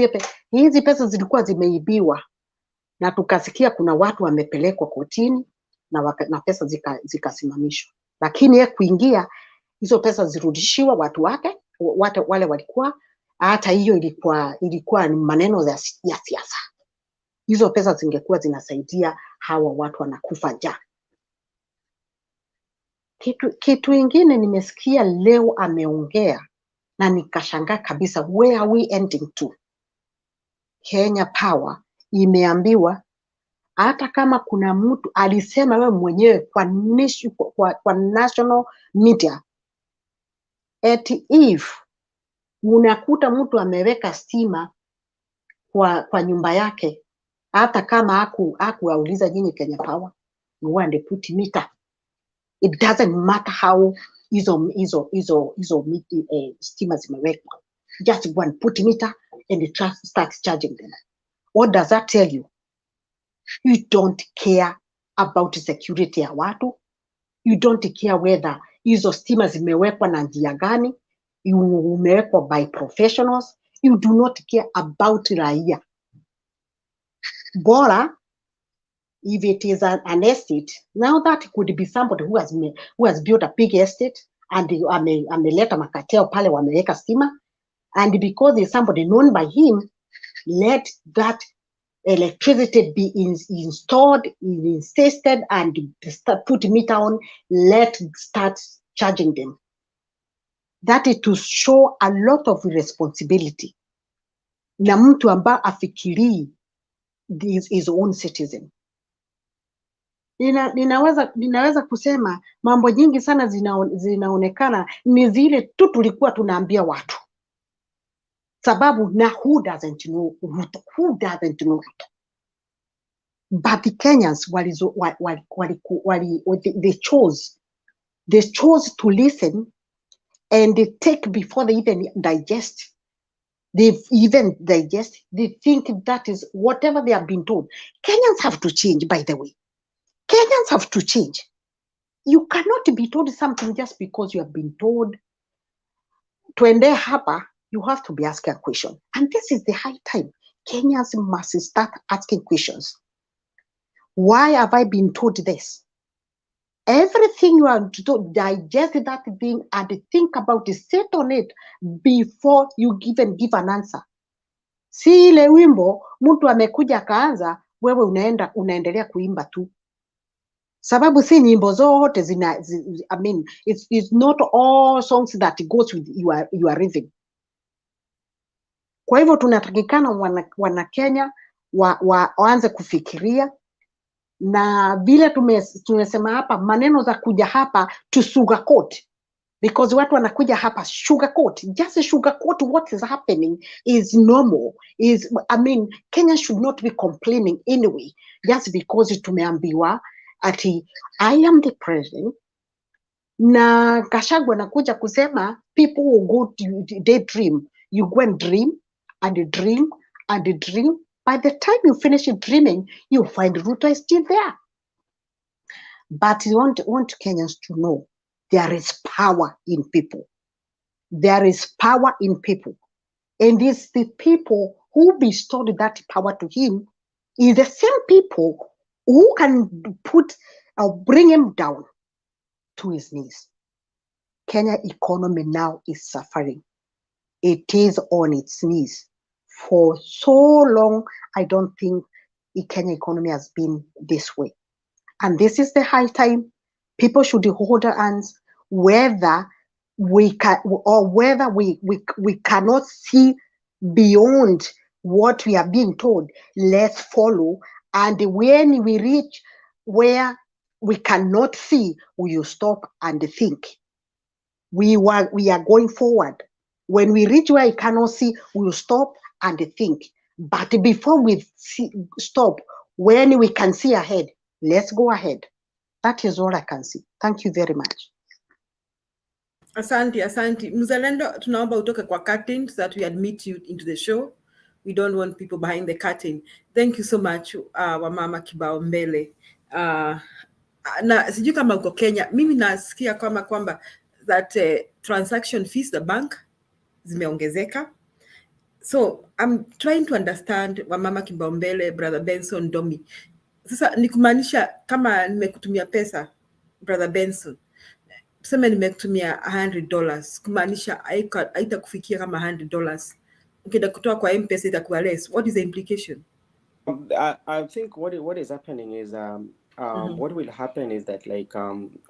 hizi pesa zilikuwa zimeibiwa na tukasikia kuna watu wamepelekwa kotini na pesa zikasimamishwa. Lakini yeye kuingia, hizo pesa zirudishiwa watu wake, wale walikuwa, hata hiyo ilikuwa ni maneno ya siasa. Hizo pesa zingekuwa zinasaidia hawa watu wanakufa njaa. Kitu ingine nimesikia leo ameongea na nikashangaa kabisa, where are we ending to? Kenya Power imeambiwa hata kama kuna mtu alisema wewe mwenyewe kwa national media, eti if unakuta mtu ameweka stima kwa nyumba yake, hata kama hakuwauliza nyinyi Kenya Power, you go and put meter. It doesn't matter how hizo stima zimewekwa. Just go and put meter and start charging them. What does that tell you? You don't care about security ya watu. You don't care whether hizo stima zimewekwa na njia gani, umewekwa by professionals. You do not care about raia. Bora, if it is an estate, now that could be somebody who has built a big estate and ameleta makateo pale wameweka stima, and because there's somebody known by him, let that electricity be installed, insisted, and put meter on, start charging them. That is to show a lot of responsibility. Na mtu ambaye afikirii his own citizen. Ninaweza kusema mambo nyingi sana zinaonekana ni zile tu tulikuwa tunaambia watu. Sababu na who doesn't know Ruto? Who doesn't know Ruto? But the Kenyans they chose to listen and they take before they even digest. They think that is whatever they have been told. Kenyans have to change, by the way. Kenyans have to change. You cannot be told something just because you have been told. Tuende hapa, you have to be asking a question. And this is the high time. Kenyans must start asking questions. Why have I been told this? Everything you are to digest that thing and think about it, sit on it before you even give an answer. Si ile wimbo mtu amekuja akaanza, wewe unaendelea kuimba tu. Sababu si nyimbo zote I mean, it's not all songs that goes with your rhythm. Kwa hivyo tunatakikana wana Kenya waanze kufikiria, na vile tumesema hapa, maneno za kuja hapa to sugarcoat, because watu wanakuja hapa sugarcoat, just sugarcoat what is happening is normal. I mean, Kenya should not be complaining anyway, just because tumeambiwa ati I am the president, na Gachagua anakuja kusema people will go to daydream. You go and dream and dream and dream. By the time you finish dreaming, you find Ruto is still there. But you want Kenyans to know there is power in people. There is power in people. And it's the people who bestowed that power to him is the same people who can bring him down to his knees. Kenya economy now is suffering. It is on its knees. For so long, I don't think the Kenya economy has been this way. And this is the high time. People should hold their hands, whether we can or whether we cannot see beyond what we are being told. Let's follow. And when we reach where we cannot see, we will stop and think. We are going forward. When we reach where we cannot see, we will stop and think. But before we stop, when we can see ahead, let's go ahead. That is all I can see. Thank you very much. Asante. Mzalendo, tunaomba utoke kwa curtain so that we admit you into the show. We don't want people behind the curtain. Thank you so much, wamama kibao mbele. Na sijui kama uko Kenya, mimi nasikia kwamba that transaction fees the bank zimeongezeka. So I'm trying to understand, wamama kibao mbele, brother Benson, Domi. Sasa ni kumaanisha kama nimekutumia pesa, brother Benson, tuseme nimekutumia $100, kumaanisha haitakufikia kama $100. Ukienda kutoa kwa M-Pesa itakuwa less. What is the implication? I think what is happening is what will happen is that, like,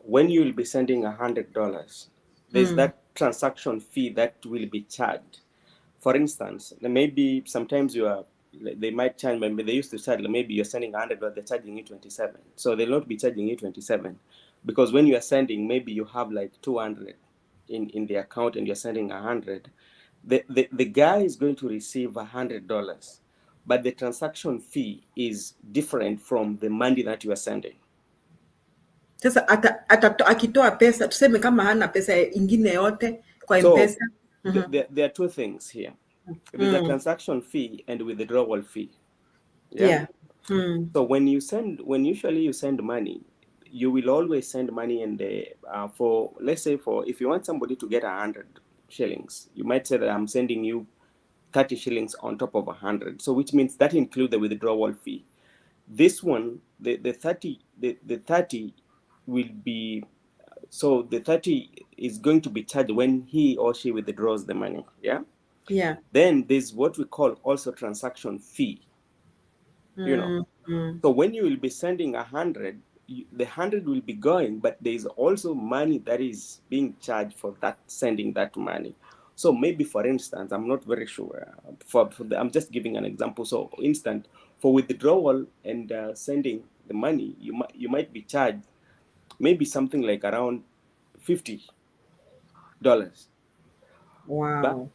when you will be sending $100, there's that transaction fee that will be charged. For instance, maybe sometimes they might charge, maybe they used to charge, maybe you're sending 100, but they're charging you 27. So they'll not be charging you 27, because when you are sending, maybe you have like 200 in the account and you're sending 100. The guy is going to receive $100, but the transaction fee is different from the money that you are sending. Sasa akitoa pesa, tuseme kama hana pesa ingine yote kwa So M-Pesa. there are two things here. There's a transaction fee and withdrawal fee. Yeah. So when usually you send money, you will always send money in the for, let's say, for if you want somebody to get 100 shillings, you might say that I'm sending you 30 shillings on top of 100. So which means that includes the withdrawal fee. This one, the 30 will be, so the 30 is going to be charged when he or she withdraws the money. Yeah. Then there's what we call also transaction fee. So when you will be sending 100, the 100 will be going, but there's also money that is being charged for that, sending that money. So maybe, for instance, I'm not very sure. I'm just giving an example. So, instant for withdrawal and sending the money, you might be charged maybe something like around $50. Wow.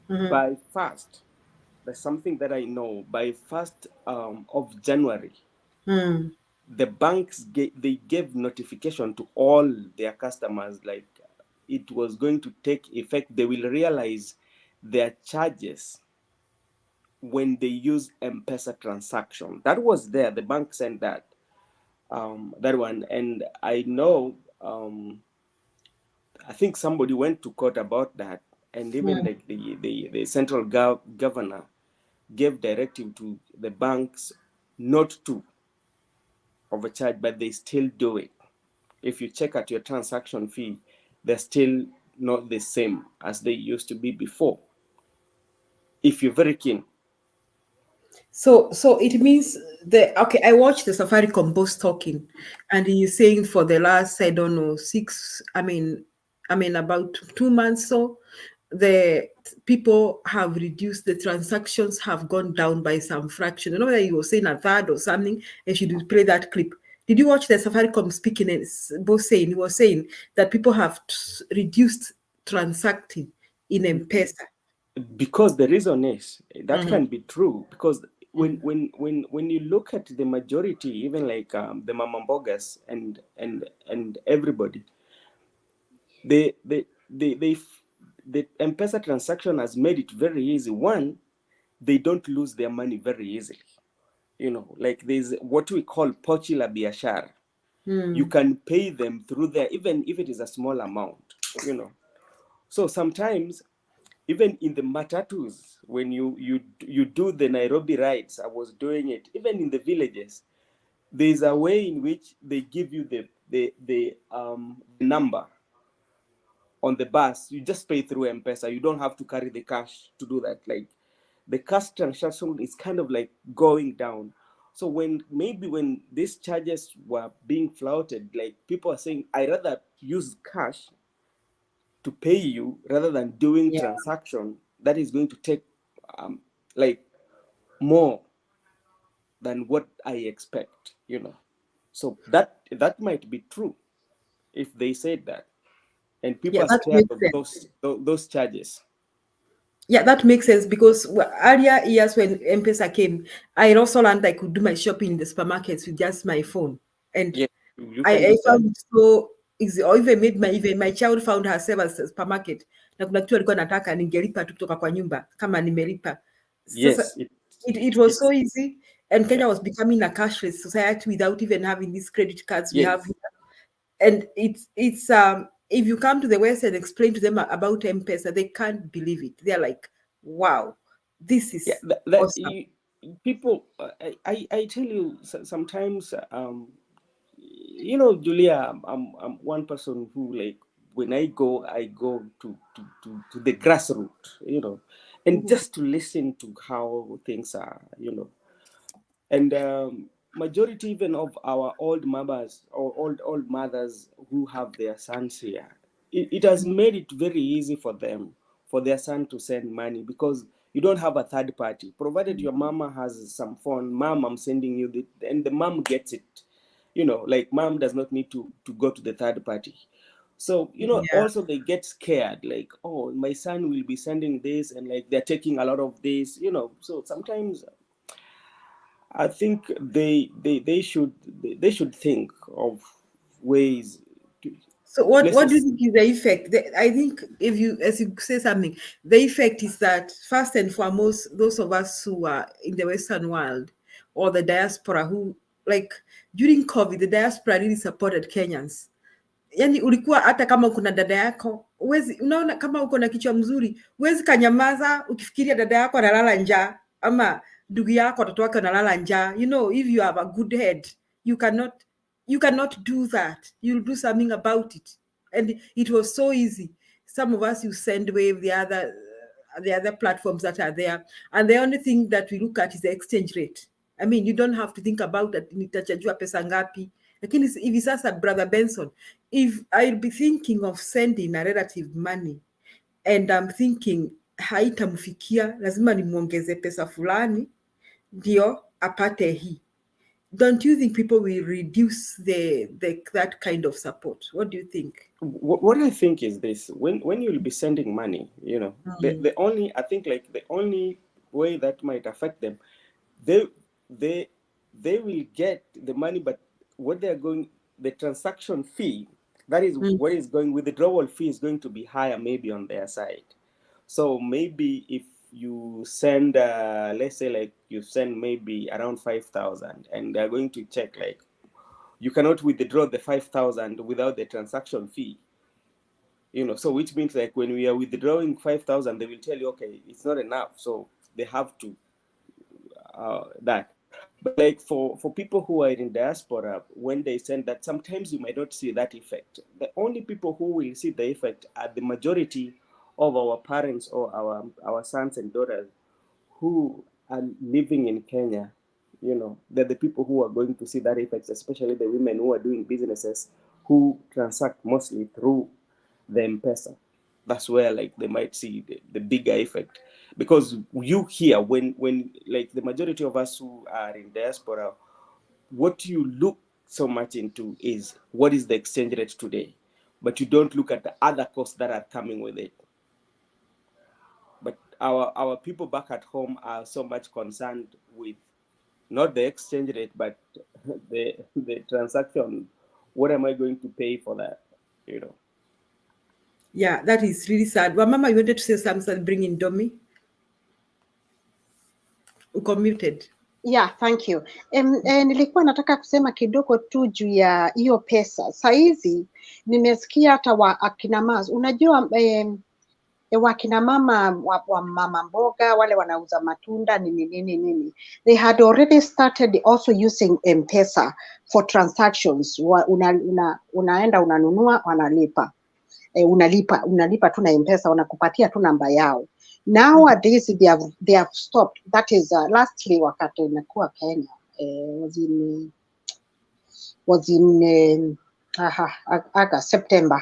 But by first, there's something that I know. By 1st of January, the banks they gave notification to all their customers, like it was going to take effect. They will realize their charges when they use M-Pesa transaction. That was there. The bank sent that one, and I know. I think somebody went to court about that, and even like the central governor gave directive to the banks not to overcharge, but they still do it. If you check at your transaction fee, they're still not the same as they used to be before. If you're very keen. So it means okay, I watched the Safaricom boss talking, and he's saying for the last, I don't know, about 2 months, so the people have reduced, the transactions have gone down by some fraction. I know that he was saying a third or something, and should play that clip. Did you watch the Safaricom speaking? And both saying, he was saying that people have reduced transacting in M-Pesa. Because the reason is that can be true, because when you look at the majority, even like the mama mbogas and everybody, the M-Pesa transaction has made it very easy. One, they don't lose their money very easily. Like there's what we call pochi la biashara. You can pay them through there, even if it is a small amount. So sometimes, even in the matatus, when you do the Nairobi rides, I was doing it. Even in the villages, there's a way in which they give you the number on the bus. You just pay through M-Pesa. You don't have to carry the cash to do that. Like the cash transaction is kind of like going down. So when these charges were being flouted, like people are saying, I rather use cash to pay you rather than doing transaction that is going to take like more than what I expect. So that might be true if they said that, and people are scared of those charges. Yeah, that makes sense, because earlier years when M-Pesa came, I also learned I could do my shopping in the supermarkets with just my phone, and I found it so easy. Or even my child found herself as a supermarket, na kuna kitu alikuwa nataka ningelipa tu kutoka kwa nyumba kama nimelipa. Yes, it was so easy, and Kenya was becoming a cashless society without even having these credit cards we have here. And it's if you come to the West and explain to them about M-Pesa, they can't believe it. They're like, wow, this is awesome. People, I tell you, sometimes, Julia, I'm one person who, like, when I go to the grassroots, and just to listen to how things are, and majority even of our old mothers or old mothers who have their sons here, it has made it very easy for them, for their son to send money, because you don't have a third party. Provided your mama has some phone, mom, I'm sending you, and the mom gets it. You know, like mom does not need to go to the third party. So, you know, Yeah. also they get scared, like, oh, my son will be sending this, and like they're taking a lot of this, you know. So sometimes I think they should think of ways to So what do you places. think is the effect? I think if you, as you say something, the effect is that first and foremost, those of us who are in the Western world or the diaspora who, like during COVID, the diaspora really supported Kenyans. Yani ulikuwa hata kama kuna dada yako, unaona kama uko na kichwa mzuri, huwezi kanyamaza ukifikiria dada yako analala njaa ama ndugu yako watoto wake wanalala njaa. You know, if you have a good head, you cannot do that. You'll do something about it. And it was so easy. Some of us, you send wave the other platforms that are there, and the only thing that we look at is the exchange rate. I mean, you don't have to think about that nitachajua pesa ngapi. Lakini hivi sasa, Brother Benson, if I'll be thinking of sending a relative money and I'm thinking haitamfikia, lazima nimuongeze pesa fulani ndio apate hii. Don't you think people will reduce that kind of support? What do you think? What I think is this: when you'll be sending money, you know, the only, I think, like the only way that might affect them, they will get the money, but what they're going, the transaction fee, that is what is going, withdrawal fee is going to be higher maybe on their side. So maybe if you send, let's say like you send maybe around 5,000, and they're going to check like you cannot withdraw the 5,000 without the transaction fee. You know, so which means like when we are withdrawing 5,000, they will tell you, okay, it's not enough, so they have to that. But like for people who are in diaspora, when they send that, sometimes you might not see that effect. The only people who will see the effect are the majority of our parents or our sons and daughters who are living in Kenya. You know, they're the people who are going to see that effect, especially the women who are doing businesses who transact mostly through the M-Pesa. That's where like they might see the bigger effect, because you hear when like the majority of us who are in diaspora, what you look so much into is what is the exchange rate today, but you don't look at the other costs that are coming with it. But our people back at home are so much concerned with not the exchange rate, but the transaction. What am I going to pay for that? You know. Yeah, that is really sad. Well, Mama, you wanted to say something, bring in Domi? Uko muted. Yeah, thank you. Nilikuwa nataka kusema kidogo tu juu ya hiyo pesa. Saizi nimesikia hata akina mama, unajua wakina mama wa mama mboga wale wanauza matunda nini, they had already started also using M-Pesa for transactions. Unaenda unanunua, wanalipa. Unalipa tu na M-Pesa, wanakupatia tu namba yao. Nowadays they have stopped. That is lastly wakati nakuwa Kenya was in August, September.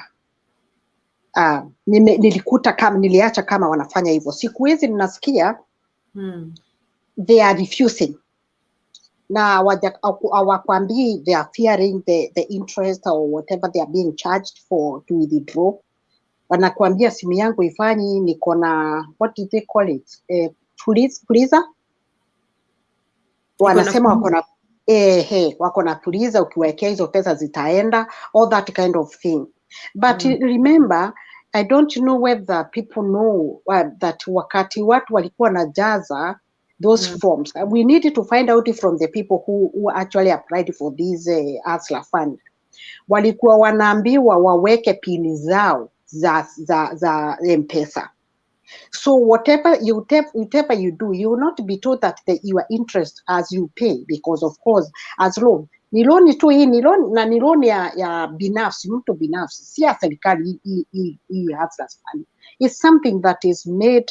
Nilikuta kama niliacha kama wanafanya hivyo. Siku hizi ninasikia they are refusing. Na hawakwambii they are fearing the interest or whatever they are being charged for to withdraw. Wanakuambia simu yangu ifanyi, niko na what do they call it, fuliza. Wanasema wako na fuliza, ukiwekea hizo pesa zitaenda, all that kind of thing. But remember, I don't know whether people know that wakati watu walikuwa najaza those forms, we need to find out from the people who actually applied for this ASLA fund. Walikuwa wanaambiwa waweke pini zao za M-Pesa. So whatever you do, you will not be told that your interest as you pay, because of course as loan ni loan tu, hii ni loan na ni loan ya binafsi, mtu binafsi, si ya serikali. Hii ASLA fund is something that is made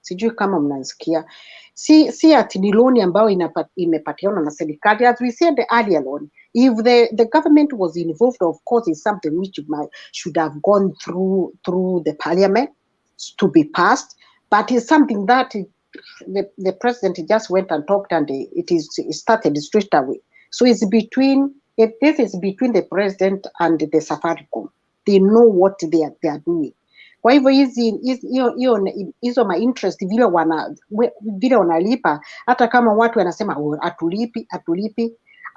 Sijui kama mnasikia. Si ati ni loan ambayo imepatiana na serikali. As we said earlier on, if the government was involved, of course, it's something which should have gone through the parliament to be passed, but it's something that the president just went and talked, and it started straight away. So this is between the president and the Safaricom. They know what they are doing. Kwa hivyo hizo ma interest vile wanalipa, hata kama watu wanasema atulipi,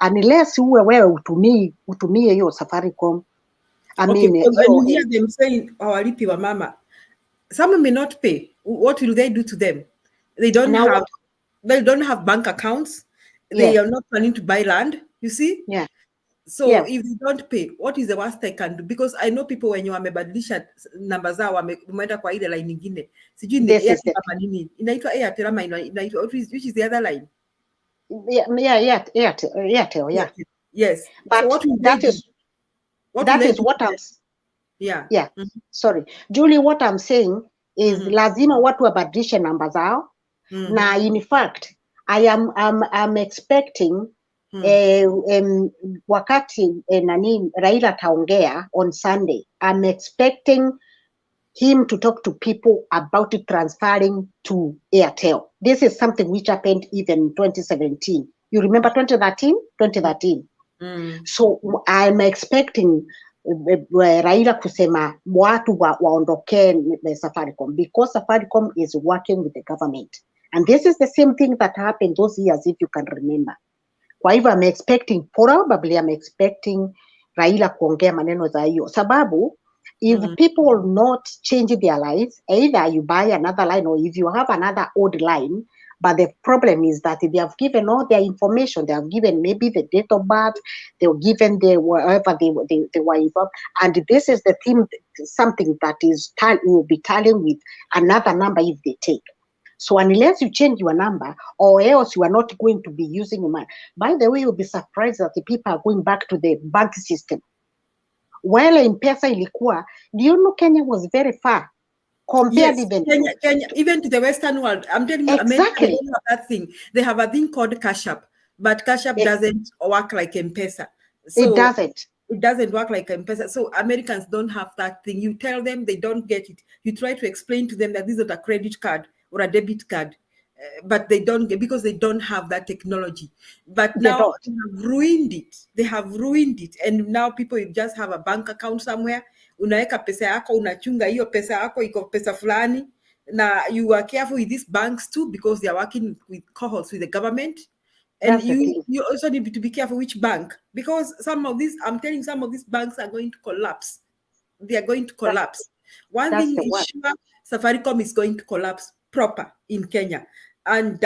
unless uwe wewe utumie hiyo Safaricom. When you hear them saying hawalipi wa mama, some may not pay. What will they do to them? They don't have bank accounts. They are not planning to buy land, you see? Yeah. So if they don't pay, what is the worst they can do? Because I know people when you wamebadilisha namba zao wameenda kwa ile line nyingine. Sijui ni Airtel ama nini. Inaitwa Airtel ama inaitwa which is the other line? Airtel, yeah. Yes. But so what that is what I'm sorry. Julie, what I'm saying is lazima watu wabadilishe namba zao. Na in fact, I'm expecting wakati Raila taongea on Sunday, I'm expecting him to talk to people about transferring to Airtel. This is something which happened even in 2017. You remember 2013? 2013. So I'm expecting Raila kusema watu waondoke Safaricom, because Safaricom is working with the government. And this is the same thing that happened those years, if you can remember. Kwa hivyo I'm expecting Raila kuongea maneno za hiyo. Sababu, if people not change their lives, either you buy another line, or if you have another old line, but the problem is that they have given all their information. They have given maybe the date of birth, they have given wherever they were involved. And this is the thing, something that will be tallying with another number if they take. So unless you change your number, or else you are not going to be using your money. By the way, you'll be surprised that the people are going back to the bank system. While M-Pesa ilikuwa, do you know Kenya was very far compared even to the Western world? I'm telling you, exactly. America, that thing. They have a thing called Cash App, but Cash App doesn't work like M-Pesa. So it doesn't. It doesn't work like M-Pesa. So Americans don't have that thing. You tell them, they don't get it. You try to explain to them that this is not a credit card or a debit card, but they don't get, because they don't have that technology. But now they have ruined it. They have ruined it. And now people just have a bank account somewhere. Unaweka pesa yako, unachunga hiyo pesa yako, iko pesa fulani. Now you are careful with these banks too, because they are working with cohorts with the government. And you also need to be careful which bank, because some of these banks are going to collapse. They are going to collapse. One thing is sure, Safaricom is going to collapse proper in Kenya. And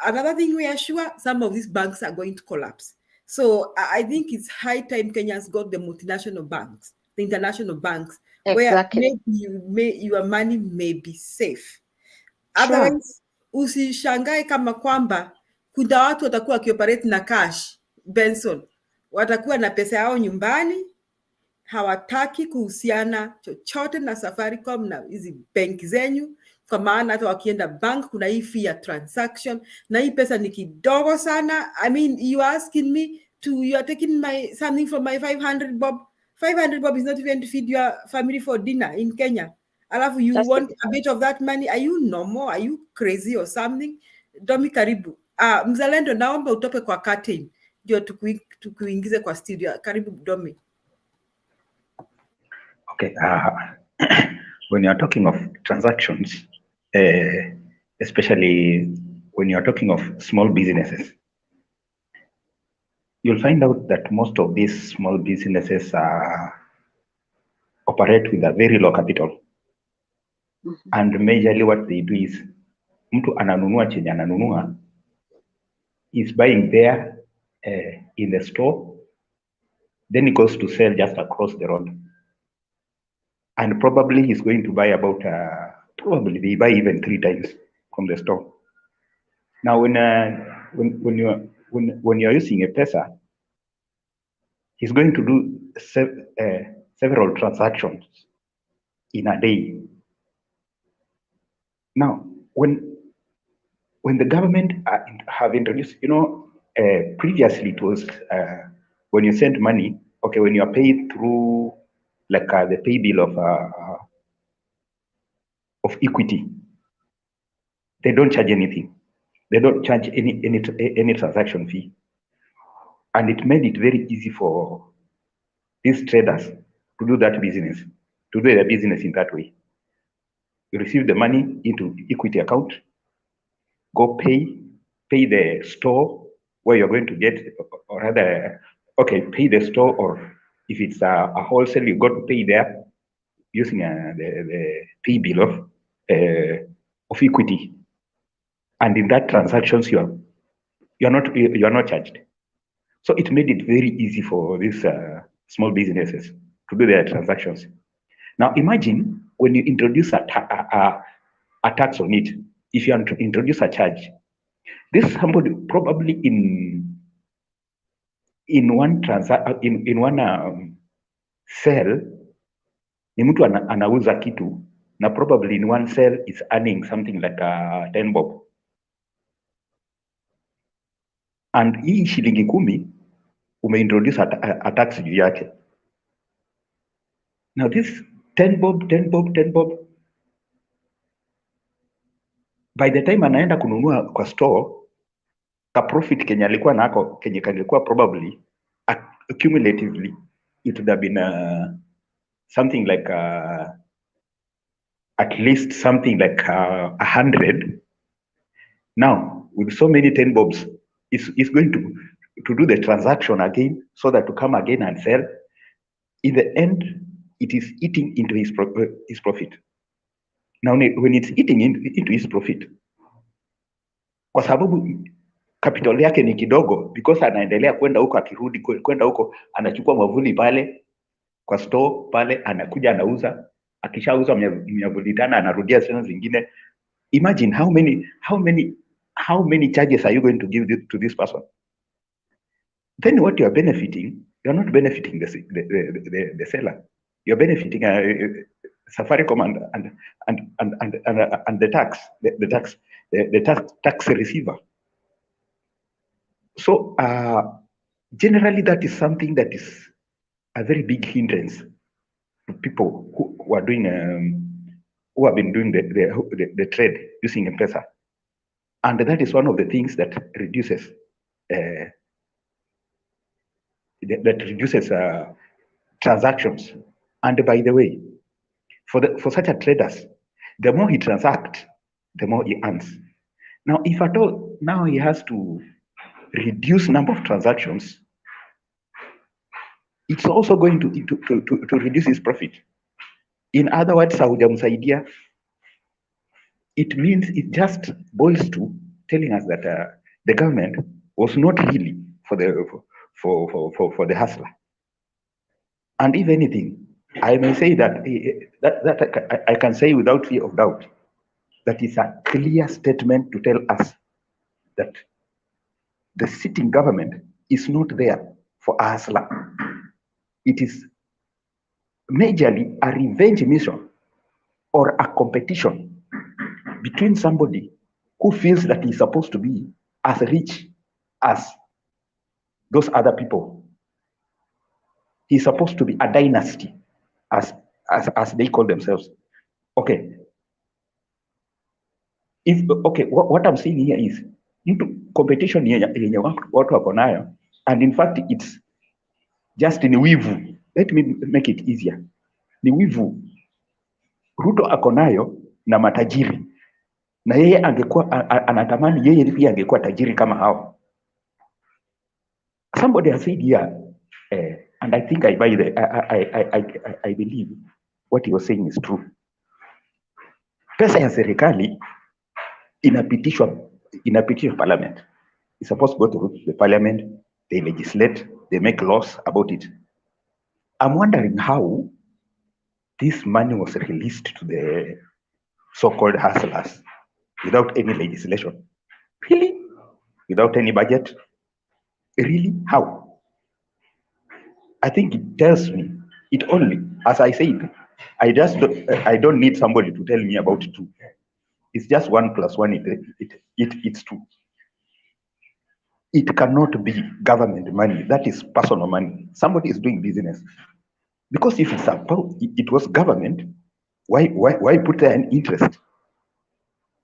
another thing we are sure, some of these banks are going to collapse. So I think it's high time Kenyans got the multinational banks, the international banks, where maybe your money may be safe. Otherwise, usishangae kama kwamba kuna watu watakuwa wakioperate na cash, Benson, watakuwa na pesa yao nyumbani, hawataki kuhusiana chochote na Safaricom na hizi benki zenyu, kwa maana hata wakienda bank kuna hii fee ya transaction, na hii pesa ni kidogo sana. I mean, you are asking me you are taking something from my 500 bob. 500 bob is not even to feed your family for dinner in Kenya. Alafu you want a bit of that money? Are you normal? Are you crazy or something? Domi, karibu. Mzalendo, naomba utope kwa curtain ndio tukuingize kwa studio. Karibu Domi. Okay. When you are talking of transactions, especially when you are talking of small businesses, you'll find out that most of these small businesses operate with a very low capital. And majorly what they do is, mtu ananunua chenye ananunua, is buying there in the store, then he goes to sell just across the road. And probably he's going to buy about, probably they buy even 3 times from the store. Now, when you're using a pesa, he's going to do several transactions in a day. Now, when the government have introduced, previously it was when you send money, okay, when you are paid through like the pay bill of Equity, they don't charge anything. They don't charge any transaction fee, and it made it very easy for these traders to do that business, to do their business in that way. You receive the money into Equity account, go pay the store where you're going to get, or rather, okay, pay the store, or if it's a wholesale, you got to pay there using the pay bill of Equity, and in that transactions you're not charged. So it made it very easy for these small businesses to do their transactions. Now imagine when you introduce a tax on it. If you introduce a charge, this somebody probably in one sell, ni mtu anauza kitu na probably in one sell is earning something like 10 bob, and hii shilingi 10 umeintroduce a tax juu yake. Now this 10 bob, by the time anaenda kununua kwa store, ka profit kenye alikuwa nako kenye kalikuwa probably accumulatively it would have been something like at least something like 100. Now with so many 10 bobs, is going to do the transaction again, so that to come again and sell. In the end, it is eating into his profit. Now when it's eating into his profit, kwa sababu capital yake ni kidogo, because anaendelea kwenda huko, akirudi kwenda huko, anachukua mwavuli pale kwa store pale, anakuja anauza, akishauza miavuli tena anarudia tena zingine. Imagine how many charges are you going to give to this person? Then what you are benefiting, you are not benefiting the seller. You are benefiting Safaricom and the tax receiver. So generally, that is something that is a very big hindrance to people who are doing who have been doing the trade using M-Pesa, and that is one of the things that reduces transactions. And by the way, for such a traders, the more he transacts, the more he earns. Now, if at all now he has to reduce number of transactions, it's also going to reduce his profit. In other words, haujamsaidia. It means it just boils to telling us that the government was not really for the hustler. And if anything, I may say that I can say without fear of doubt that is a clear statement to tell us that the sitting government is not there for a hustler. It is majorly a revenge mission or a competition between somebody who feels that he's supposed to be as rich as those other people. He's supposed to be a dynasty, as they call themselves. Okay. What I'm saying here is into competition yenye watu wako nayo, and in fact it's just ni wivu. Let me make it easier. Ni wivu Ruto ako nayo na matajiri, na yeye angekuwa anatamani yeye pia angekuwa tajiri kama hao. Somebody has said here, and I think I believe what he was saying is true. Pesa ya serikali inapitishwa parliament. It's supposed to go to the parliament, they legislate, they make laws about it. I'm wondering how this money was released to the so-called hustlers without any legislation. Really? Without any budget? Really? How? I think it tells me, it only, as I said, I don't need somebody to tell me about it too. It's just 1 + 1, it's 2. It cannot be government money. That is personal money. Somebody is doing business. Because if it was government, why put there an interest?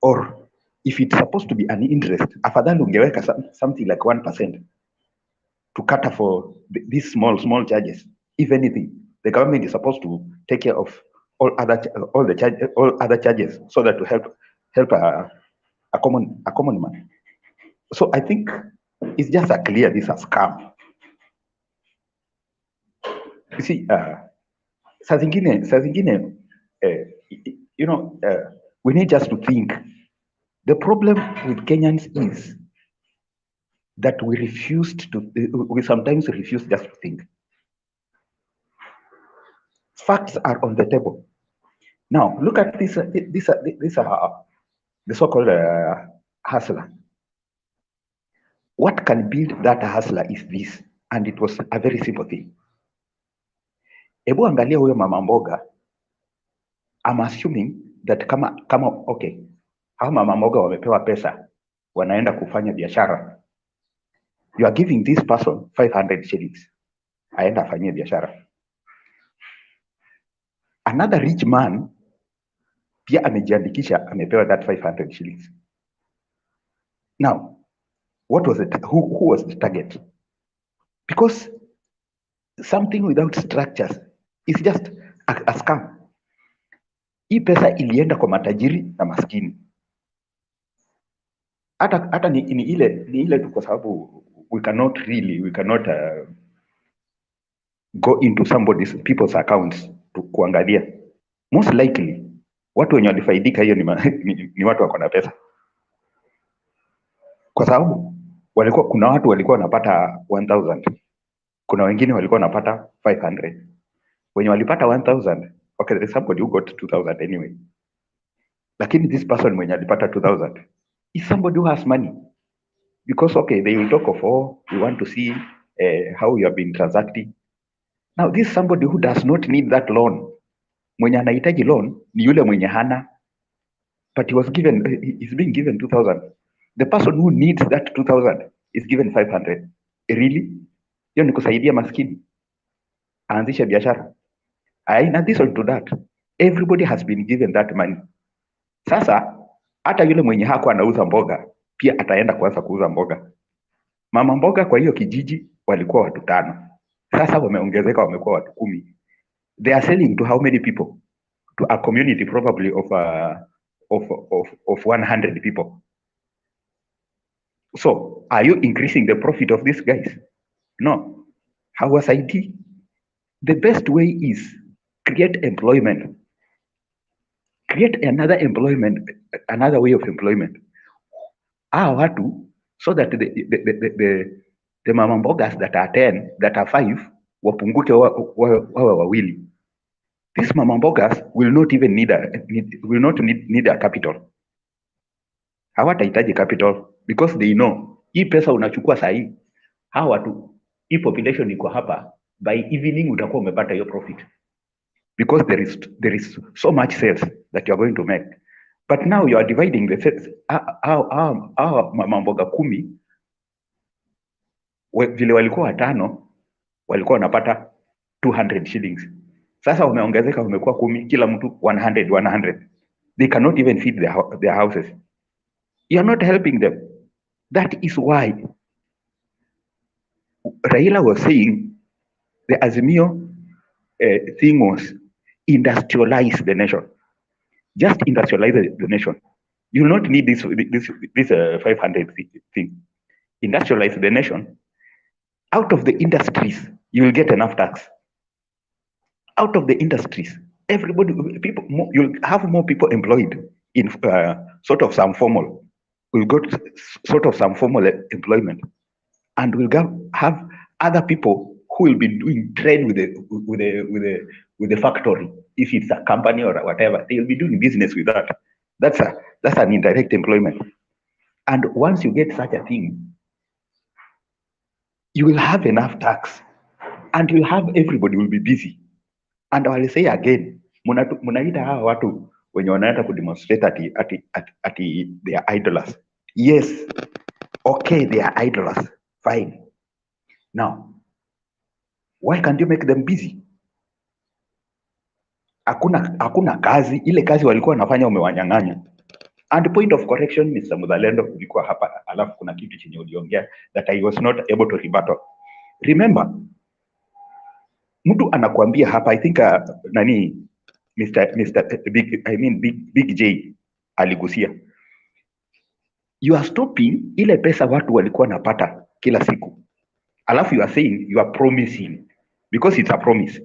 Or if it's supposed to be an interest, afadhali ungeweka something like 1% to cater for these small charges. If anything, the government is supposed to take care of all other charges, so that to help a common man. So I think it's just a clear this a scam. You see, saa zingine, we need just to think. The problem with Kenyans is that we sometimes refuse just to think. Facts are on the table. Now, look at this the so-called hustler. What can build that hustler is this, and it was a very simple thing. Ebu angalia huyo mama mboga. I'm assuming that kama okay, hao mama mboga wamepewa pesa, wanaenda kufanya biashara. You are giving this person 500 shillings. Aenda afanyie biashara. Another rich man pia amejiandikisha, amepewa that 500 shillings. Now, what was it? Who was the target? Because something without structures is just a scam. Hii pesa ilienda kwa matajiri na maskini. Hata ni ile tu, kwa sababu we cannot go into people's accounts kuangalia. Most likely watu wenye walifaidika hiyo ni watu wako na pesa, kwa sababu kuna watu walikuwa wanapata 1000, kuna wengine walikuwa wanapata 500. Wenye walipata 1000, okay, there's somebody who got 2000 anyway, lakini this person mwenye alipata 2000 is somebody who has money, because okay, they will talk of, oh, we want to see how you have been transacting. Now this is somebody who does not need that loan. Mwenye anahitaji loan ni yule mwenye hana, but he's being given 2000. The person who needs that 2000 is given 500. Really? Hiyo ni kusaidia maskini aanzishe biashara? In addition to that, everybody has been given that money. Sasa hata yule mwenye hako anauza mboga pia ataenda kuanza kuuza mboga. Mama mboga kwa hiyo kijiji walikuwa watu 5. Sasa wameongezeka, wamekuwa watu 10. They are selling to how many people? To a community probably of 100 people. So, are you increasing the profit of these guys? No. How was IT? The best way is create employment. Create another way of employment. Watu, so that the mama mbogas that are 10, that are 5, wapunguke wawe wawili. These mama mbogas will not even need a capital. Hawatahitaji capital, because they know hii pesa unachukua sahi, hawa watu, hii population iko hapa, by evening utakuwa umepata hiyo profit, because there is so much sales that you are going to make. But now you are dividing the sales. Mama mboga 10 vile walikuwa 5 walikuwa wanapata 200 shillings. Sasa wameongezeka, wamekuwa 10, kila mtu 100. They cannot even feed their houses. You are not helping them. That is why Raila was saying the Azimio thing was industrialize the nation. Just industrialize the nation. You will not need this 500 thing. Industrialize the nation. Out of the industries, you will get enough tax. Out of the industries, you'll have more people employed in sort of some formal. We'll got sort of some formal employment, and we'll have other people who will be doing trade with the factory. If it's a company or whatever, they'll be doing business with that. That's an indirect employment. And once you get such a thing, you will have enough tax, and everybody will be busy. And I will say again, munaita hawa watu wenye wanaenda kudemonstrate ati they are idlers. Yes, okay, they are idlers, fine. Now, why can't you make them busy? Hakuna kazi, ile kazi walikuwa wanafanya umewanyang'anya. And point of correction, Mr. Muzalendo, ulikuwa hapa, alafu kuna kitu chenye uliongea that I was not able to rebuttal. Remember, mtu anakuambia hapa, I think Big J aligusia, you are stopping ile pesa watu walikuwa napata kila siku, alafu you are saying you are promising, because it's a promise,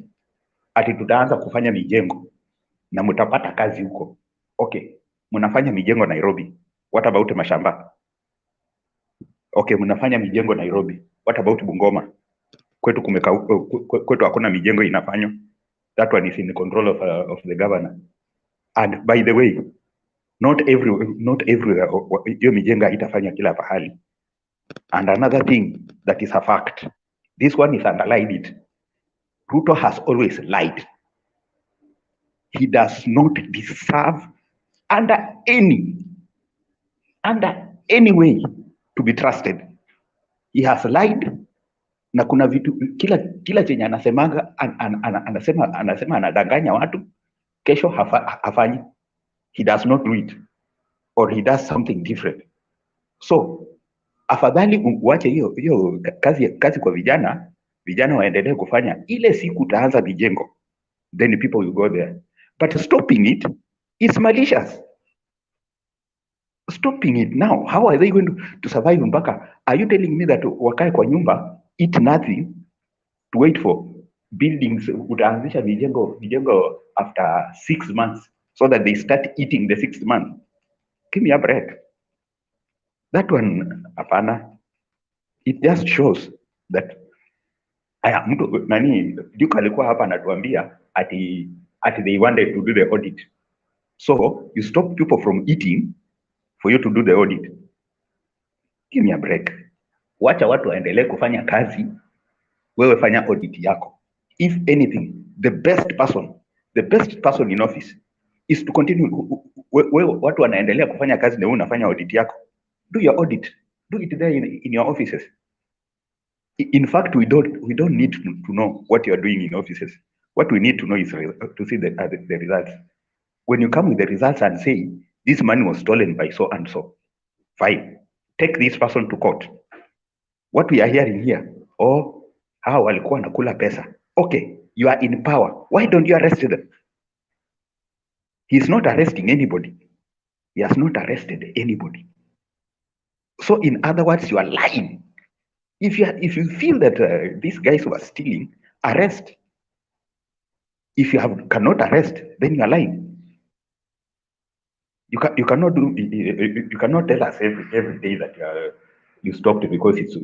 ati tutaanza kufanya mijengo na mtapata kazi huko. Okay, mnafanya mijengo Nairobi, what about mashamba? Okay, mnafanya mijengo Nairobi, what about Bungoma? Kwetu hakuna mijengo inafanywa. That one is in the control of the governor. And by the way, not everywhere hiyo mijengo itafanya kila pahali. And another thing that is a fact, this one is underlined it. Ruto has always lied. He does not deserve under any way to be trusted. He has lied. Na kuna vitu kila chenye anasemanga anasema anadanganya watu, kesho hafanyi. He does not do it, or he does something different. So afadhali uache hiyo kazi kwa vijana waendelee kufanya. Ile siku utaanza mijengo, then people will go there. But stopping it is malicious. Stopping it now, how are they going to survive mpaka? Are you telling me that wakae kwa nyumba, eat nothing, to wait for buildings? Utaanzisha mijengo after 6 months, so that they start eating the 6th month. Give me a break. That one, hapana. It just shows that mtu Duke alikuwa hapa anatuambia ati they wanted to do the audit. So you stop people from eating for you to do the audit. Give me a break. Wacha watu waendelee kufanya kazi, wewe fanya audit yako. If anything, the best person in office is to continue. Watu wanaendelea kufanya kazi na wewe unafanya audit yako. Do your audit. Do it there in your offices. In fact, we don't need to know what you are doing in offices. What we need to know is to see the results. When you come with the results and say this money was stolen by so and so, fine. Take this person to court. What we are hearing here, hao walikuwa nakula pesa. Okay, you are in power. Why don't you arrest them? He's not arresting anybody. He has not arrested anybody. So in other words, you are lying. If you feel that these guys were stealing, arrest. If you cannot arrest, then you are lying. You cannot tell us every day that you stopped because it's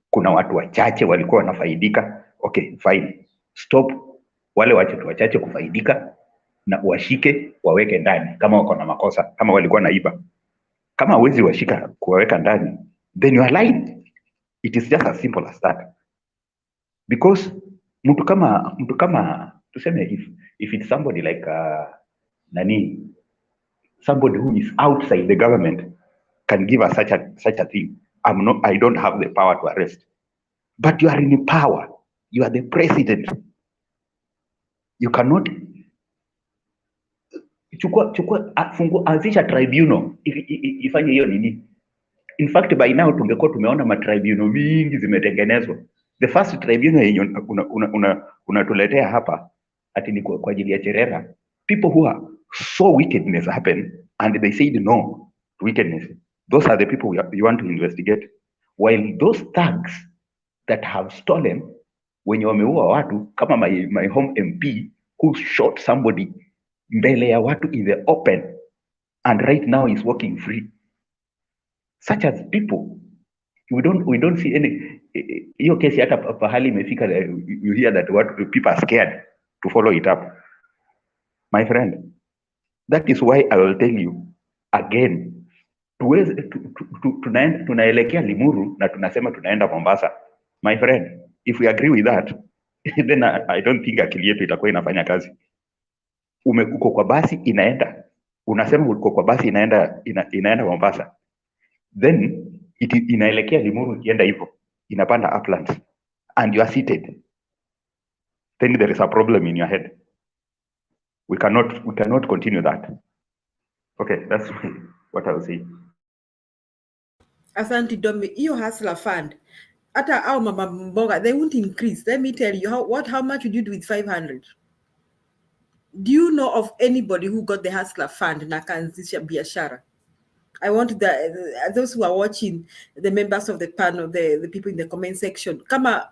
kuna watu wachache walikuwa wanafaidika. Okay, fine. Stop wale watu wachache kufaidika na washike waweke ndani kama wako na makosa, kama walikuwa naiba. Kama huwezi washika kuwaweka ndani, then you are lying. It is just as simple as that. Because mtu kama tuseme if it's somebody like somebody who is outside the government can give us such a thing. I don't have the power to arrest. But you are in power. You are the president. You cannot anzisha tribunal ifanye hiyo nini. In fact, by now tungekuwa tumeona matribunal mingi zimetengenezwa. The first tribunal yenye unatuletea hapa ati ni kwa ajili ya Cherera. People who are so wickedness happen and they said no to wickedness. Those are the people you want to investigate. While those thugs that have stolen, wenye wameua watu kama my home MP who shot somebody mbele ya watu in the open and right now is walking free. Such as people, we don't see any. Hiyo kesi hata pahali imefika, you hear that people are scared to follow it up. My friend, that is why I will tell you again, tunaelekea Limuru na tunasema tunaenda Mombasa. My friend, if we agree with that, then I don't think akili yetu itakuwa inafanya kazi. Uko kwa basi inaenda unasema uko kwa basi inaenda Mombasa, then inaelekea Limuru, ikienda hivyo inapanda Uplands and you are seated, then there is a problem in your head. We cannot continue that. Okay, that's what I will say. Asante Domi, hiyo hustler fund, hata au mama mboga, they won't increase. Let me tell you, how much would you do with 500? Do you know of anybody who got the hustler fund na kaanzisha biashara? I want those who are watching, the members of the panel, the people in the comment section, kama